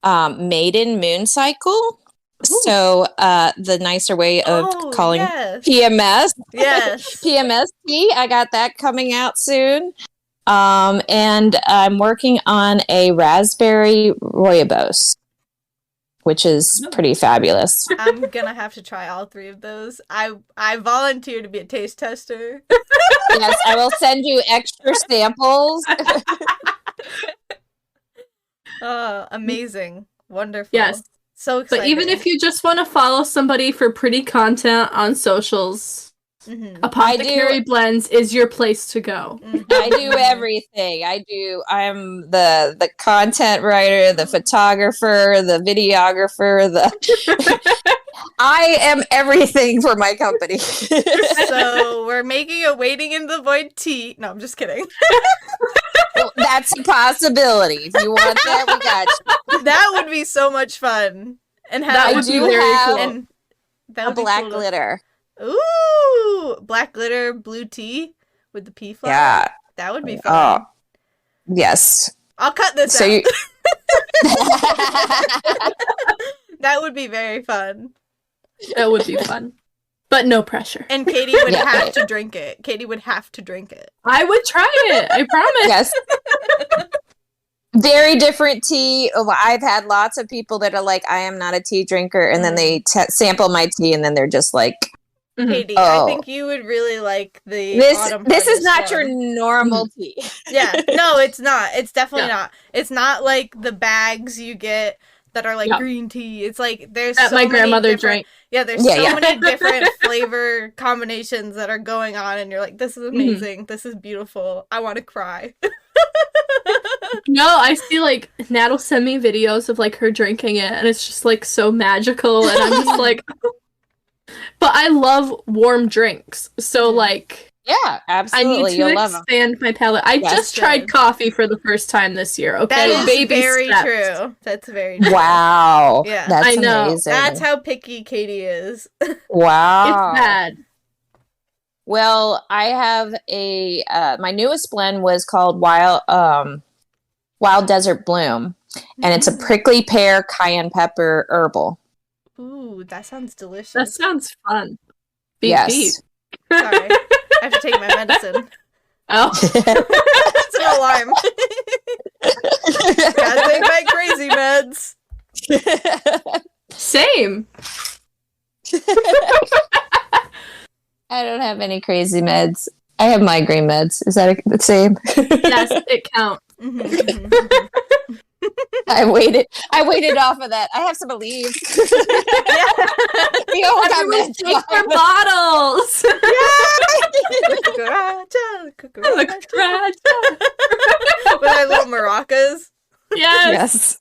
Speaker 3: Maiden Moon Cycle. Ooh. So the nicer way of calling PMS.
Speaker 2: Yes.
Speaker 3: PMS tea. I got that coming out soon. And I'm working on a raspberry rooibos, which is pretty fabulous.
Speaker 2: I'm gonna have to try all 3 of those. I volunteer to be a taste tester.
Speaker 3: Yes, I will send you extra samples.
Speaker 2: Amazing. Wonderful.
Speaker 1: Yes.
Speaker 2: So exciting.
Speaker 1: But even if you just want to follow somebody for pretty content on socials, Apothecary Blends is your place to go.
Speaker 3: I do everything. I'm the content writer, the photographer, the videographer, I am everything for my company.
Speaker 2: So we're making a Waiting in the Void tea. No, I'm just kidding.
Speaker 3: Well, that's a possibility. If you want that, we got you.
Speaker 2: That would be so much fun. And
Speaker 1: that would be very cool.
Speaker 2: And that would
Speaker 3: be black
Speaker 2: cool
Speaker 3: glitter.
Speaker 2: Ooh, black glitter blue tea with the pea flower.
Speaker 3: Yeah,
Speaker 2: that would be fun.
Speaker 3: Oh, yes.
Speaker 2: I'll cut this out. That would be very fun.
Speaker 1: That would be fun. But no pressure.
Speaker 2: And Katie would have to drink it. Katie would have to drink it.
Speaker 1: I would try it. I promise.
Speaker 3: Yes. Very different tea. I've had lots of people that are like, I am not a tea drinker. And then they sample my tea and then they're just like,
Speaker 2: Katie, I think you would really like the autumn
Speaker 3: This is not
Speaker 2: one.
Speaker 3: your normal tea.
Speaker 2: Yeah. No, it's not. It's definitely not. It's not like the bags you get that are like green tea. It's like there's
Speaker 1: that
Speaker 2: so
Speaker 1: my
Speaker 2: many
Speaker 1: grandmother drank.
Speaker 2: Yeah, there's so many different flavor combinations that are going on, and you're like, this is amazing. This is beautiful. I want to cry.
Speaker 1: No, I see like Nat will send me videos of like her drinking it, and it's just like so magical, and I'm just like. But I love warm drinks, so like.
Speaker 3: Yeah, absolutely.
Speaker 1: I need to expand my palate. I just tried coffee for the first time this year. Okay,
Speaker 2: that is
Speaker 1: baby
Speaker 2: very
Speaker 1: steps.
Speaker 2: true. That's very true.
Speaker 3: Wow.
Speaker 2: Yeah,
Speaker 3: that's
Speaker 1: I know.
Speaker 3: amazing.
Speaker 2: That's how picky Katie is.
Speaker 3: Wow,
Speaker 1: it's bad.
Speaker 3: Well, I have a my newest blend was called Wild Desert Bloom, and it's a prickly pear cayenne pepper herbal.
Speaker 2: Ooh, that sounds delicious.
Speaker 1: That sounds fun.
Speaker 3: Yes.
Speaker 2: Sorry. I have to take my medicine.
Speaker 1: Oh.
Speaker 2: It's an alarm. Gotta take my crazy meds.
Speaker 1: Same.
Speaker 3: I don't have any crazy meds. I have migraine meds. Is that the same?
Speaker 1: Yes, it counts.
Speaker 3: I waited off of that. I have some leaves.
Speaker 1: Everyone take their bottles.
Speaker 2: Yes! cucaracha, cucaracha.
Speaker 1: Cucaracha.
Speaker 2: With our little maracas.
Speaker 1: Yes.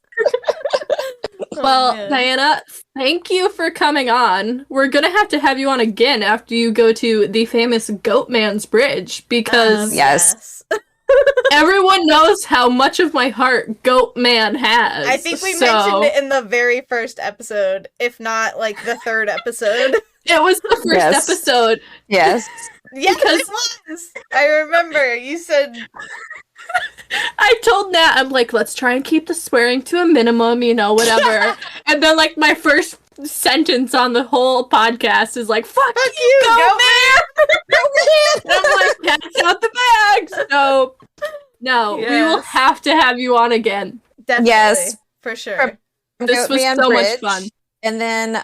Speaker 1: Well,
Speaker 2: man.
Speaker 1: Diana, thank you for coming on. We're gonna have to have you on again after you go to the famous Goatman's Bridge, because
Speaker 3: Yes.
Speaker 1: everyone knows how much of my heart Goatman has.
Speaker 2: I think we mentioned it in the very first episode, if not like the third episode.
Speaker 1: It was the first episode.
Speaker 3: Yes.
Speaker 2: Yes,
Speaker 1: Because-
Speaker 2: it was. I remember you said.
Speaker 1: I told Nat, I'm like, let's try and keep the swearing to a minimum, you know, whatever. And then, like, my first sentence on the whole podcast is like, fuck you, Goatman! And I'm like, pass out the bags! So, no, we will
Speaker 2: Yes.
Speaker 1: have to have you on again.
Speaker 2: Definitely,
Speaker 3: Yes.
Speaker 2: for sure.
Speaker 1: This was
Speaker 3: Goatman
Speaker 1: so much
Speaker 3: Bridge.
Speaker 1: fun.
Speaker 3: And then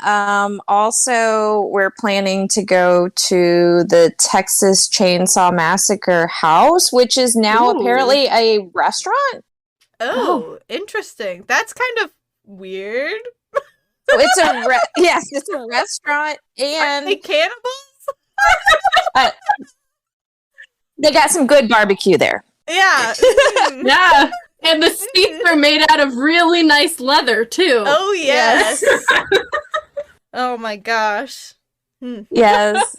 Speaker 3: also we're planning to go to the Texas Chainsaw Massacre house, which is now
Speaker 1: Ooh.
Speaker 3: apparently a restaurant.
Speaker 2: Oh, interesting. That's kind of weird.
Speaker 3: So it's a yes, it's a restaurant,
Speaker 2: Are
Speaker 3: and
Speaker 2: they cannibals?
Speaker 3: they got some good barbecue there.
Speaker 2: Yeah.
Speaker 1: Yeah. And the seats are made out of really nice leather, too.
Speaker 2: Oh yes. Oh my gosh.
Speaker 3: Yes.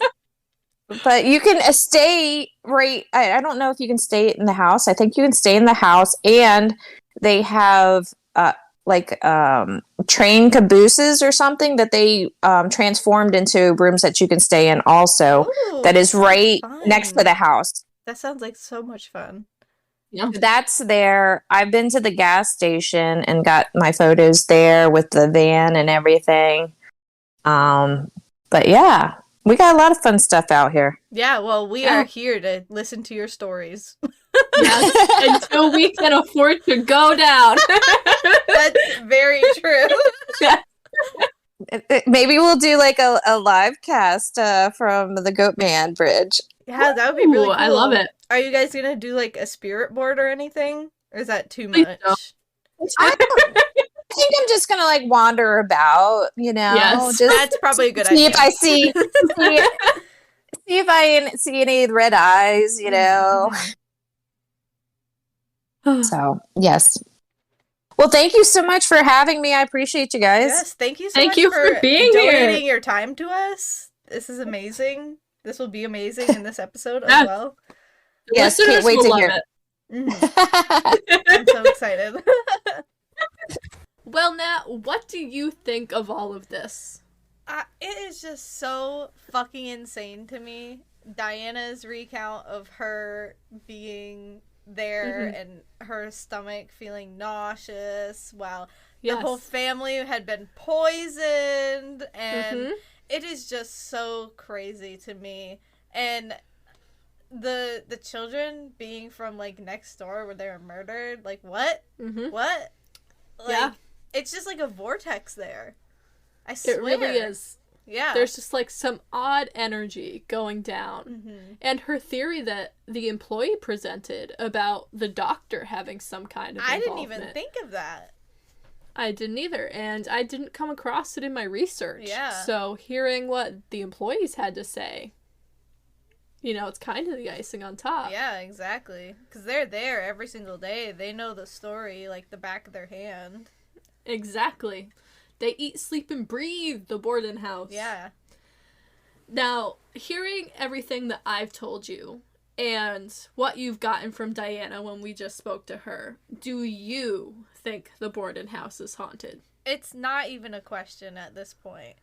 Speaker 3: But you can stay right. I don't know if you can stay in the house. I think you can stay in the house, and they have train cabooses or something that they transformed into rooms that you can stay in also.
Speaker 2: Ooh,
Speaker 3: That is right
Speaker 2: fun.
Speaker 3: next to the house.
Speaker 2: That sounds like so much fun.
Speaker 1: Yeah.
Speaker 3: That's there. I've been to the gas station and got my photos there with the van and everything. But yeah, we got a lot of fun stuff out here.
Speaker 2: Yeah, well, we
Speaker 1: Yeah.
Speaker 2: are here to listen to your stories.
Speaker 1: Yes, until we can afford to go down.
Speaker 2: That's very true.
Speaker 3: Maybe we'll do like a live cast from the Goatman Bridge.
Speaker 2: Yeah, that would be really
Speaker 1: Ooh,
Speaker 2: cool.
Speaker 1: I love it.
Speaker 2: Are you guys gonna do like a spirit board or anything? Or is that too
Speaker 1: Please
Speaker 2: much?
Speaker 1: don't.
Speaker 3: I think I'm just gonna like wander about, you know.
Speaker 1: Yes.
Speaker 3: Just
Speaker 2: That's probably a good
Speaker 3: see
Speaker 2: idea.
Speaker 3: if I see if I see any red eyes, you know. So yes. Well, thank you so much for having me. I appreciate you guys.
Speaker 2: Yes, thank you so
Speaker 1: Thank
Speaker 2: much
Speaker 1: you for being here.
Speaker 2: donating your time to us. This is amazing. This will be amazing in this episode
Speaker 1: Yeah.
Speaker 2: as well.
Speaker 3: Yes,
Speaker 1: Listeners
Speaker 3: can't wait
Speaker 1: will
Speaker 3: to
Speaker 1: love
Speaker 3: hear.
Speaker 1: it.
Speaker 2: Mhm. I'm so excited.
Speaker 1: Well, Nat, what do you think of all of this?
Speaker 2: It is just so fucking insane to me. Diana's recount of her being there and her stomach feeling nauseous while the whole family had been poisoned, and it is just so crazy to me. And the children being from like next door where they were murdered, like what? What? Like,
Speaker 1: Yeah.
Speaker 2: it's just like a vortex there. I swear.
Speaker 1: It really is.
Speaker 2: Yeah.
Speaker 1: There's just like some odd energy going down. And her theory that the employee presented about the doctor having some kind of
Speaker 2: I
Speaker 1: involvement.
Speaker 2: didn't even think of that.
Speaker 1: I didn't either, and I didn't come across it in my research.
Speaker 2: Yeah.
Speaker 1: So hearing what the employees had to say, you know, it's kind of the icing on top.
Speaker 2: Yeah, exactly. Because they're there every single day. They know the story like the back of their hand.
Speaker 1: Exactly. They eat, sleep, and breathe the Borden house.
Speaker 2: Yeah.
Speaker 1: Now, hearing everything that I've told you and what you've gotten from Diana when we just spoke to her, do you think the Borden house is haunted?
Speaker 2: It's not even a question at this point.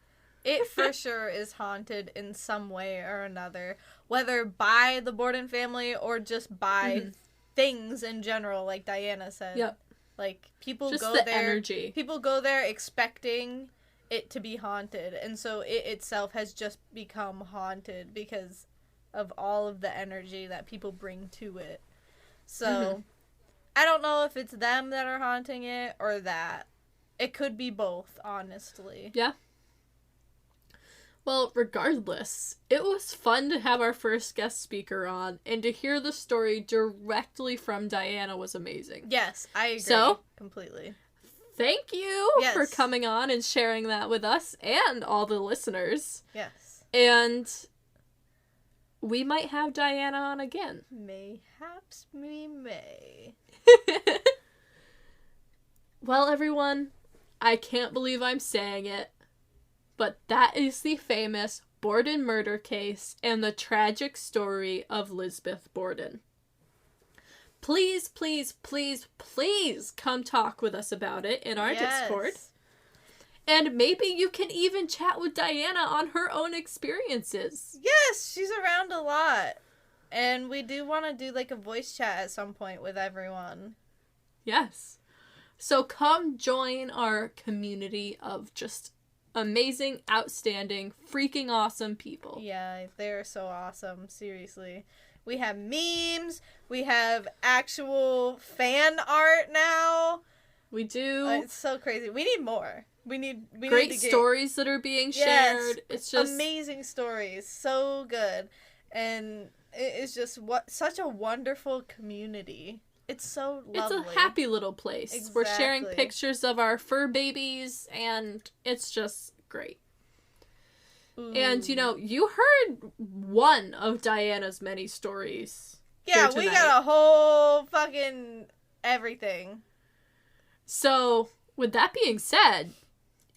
Speaker 2: It for sure is haunted in some way or another, whether by the Borden family or just by things in general, like Diana said.
Speaker 1: Yep.
Speaker 2: Like, people
Speaker 1: Just
Speaker 2: go
Speaker 1: the
Speaker 2: there.
Speaker 1: energy.
Speaker 2: People go there expecting it to be haunted, and so it itself has just become haunted because of all of the energy that people bring to it. So, I don't know if it's them that are haunting it or that. It could be both, honestly.
Speaker 1: Yeah. Well, regardless, it was fun to have our first guest speaker on, and to hear the story directly from Diana was amazing.
Speaker 2: Yes, I agree.
Speaker 1: So?
Speaker 2: Completely.
Speaker 1: Thank you for
Speaker 2: Yes.
Speaker 1: coming on and sharing that with us and all the listeners.
Speaker 2: Yes.
Speaker 1: And we might have Diana on again.
Speaker 2: Mayhaps we may.
Speaker 1: Well, everyone, I can't believe I'm saying it, but that is the famous Borden murder case and the tragic story of Lisbeth Borden. Please, please, please, please come talk with us about it in our Discord. And maybe you can even chat with Diana on her own experiences.
Speaker 2: Yes, she's around a lot. And we do want to do like a voice chat at some point with everyone.
Speaker 1: Yes. So come join our community of just amazing, outstanding, freaking awesome people.
Speaker 2: Yeah, they're so awesome. Seriously. We have memes. We have actual fan art now.
Speaker 1: We do.
Speaker 2: It's so crazy. We need more. We need
Speaker 1: great
Speaker 2: to get
Speaker 1: stories that are being shared. It's just
Speaker 2: amazing stories. So good. And it's just such a wonderful community. It's so lovely.
Speaker 1: It's a happy little place.
Speaker 2: Exactly.
Speaker 1: We're sharing pictures of our fur babies, and it's just great. Ooh. And, you heard one of Diana's many stories.
Speaker 2: Yeah, we got a whole fucking everything.
Speaker 1: So, with that being said,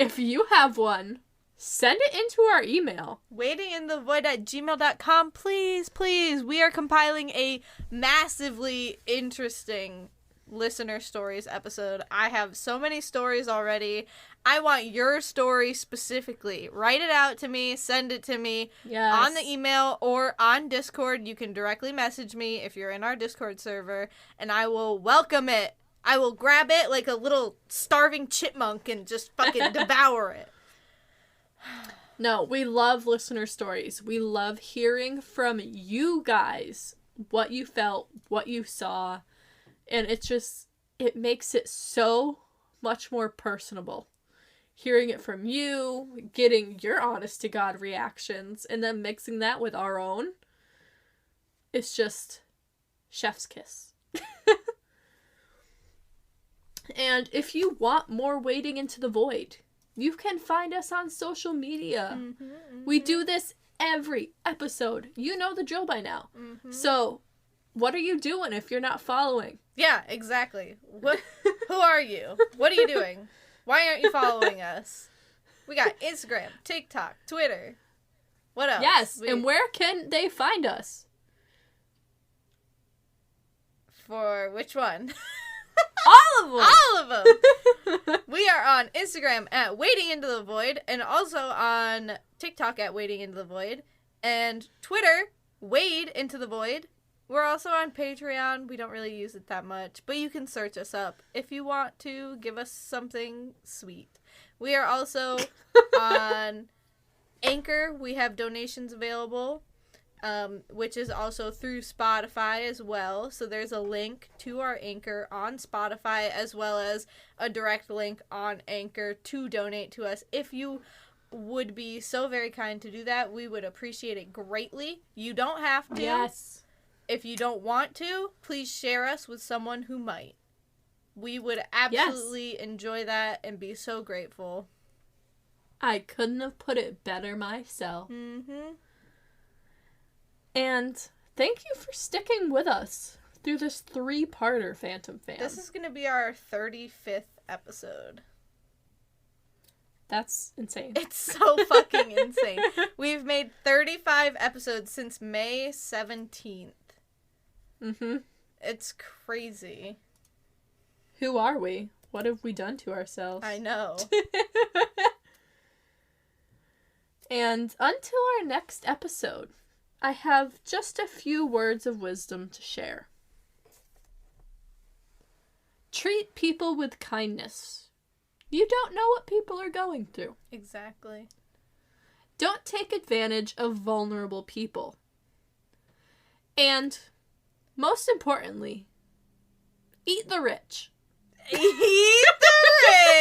Speaker 1: if you have one, send it into our email.
Speaker 2: waitinginthevoid@gmail.com. Please. We are compiling a massively interesting listener stories episode. I have so many stories already. I want your story specifically. Write it out to me. Send it to me on the email or on Discord. You can directly message me if you're in our Discord server, and I will welcome it. I will grab it like a little starving chipmunk and just fucking devour it.
Speaker 1: No, we love listener stories. We love hearing from you guys what you felt, what you saw, and it makes it so much more personable. Hearing it from you, getting your honest to God reactions, and then mixing that with our own, it's just chef's kiss. And if you want more Wading into the Void, you can find us on social media. We do this every episode. You know the drill by now. So, what are you doing if you're not following?
Speaker 2: Yeah, exactly. Who are you? What are you doing? Why aren't you following us? We got Instagram, TikTok, Twitter. What else?
Speaker 1: Yes, and where can they find us?
Speaker 2: For which one?
Speaker 1: All of them!
Speaker 2: All of them! We are on Instagram at Wading Into the Void, and also on TikTok at Wading Into the Void, and Twitter, Wade Into the Void. We're also on Patreon. We don't really use it that much, but you can search us up if you want to give us something sweet. We are also on Anchor. We have donations available, which is also through Spotify as well. So there's a link to our Anchor on Spotify, as well as a direct link on Anchor to donate to us. If you would be so very kind to do that, we would appreciate it greatly. You don't have to.
Speaker 1: Yes.
Speaker 2: If you don't want to, please share us with someone who might. We would absolutely enjoy that and be so grateful.
Speaker 1: I couldn't have put it better myself. And thank you for sticking with us through this 3-parter Phantom Fan.
Speaker 2: This is going to be our 35th episode.
Speaker 1: That's insane.
Speaker 2: It's so fucking insane. We've made 35 episodes since May 17th. It's crazy.
Speaker 1: Who are we? What have we done to ourselves?
Speaker 2: I know.
Speaker 1: And until our next episode, I have just a few words of wisdom to share. Treat people with kindness. You don't know what people are going through.
Speaker 2: Exactly.
Speaker 1: Don't take advantage of vulnerable people. And, most importantly, eat the rich.
Speaker 2: Eat the rich!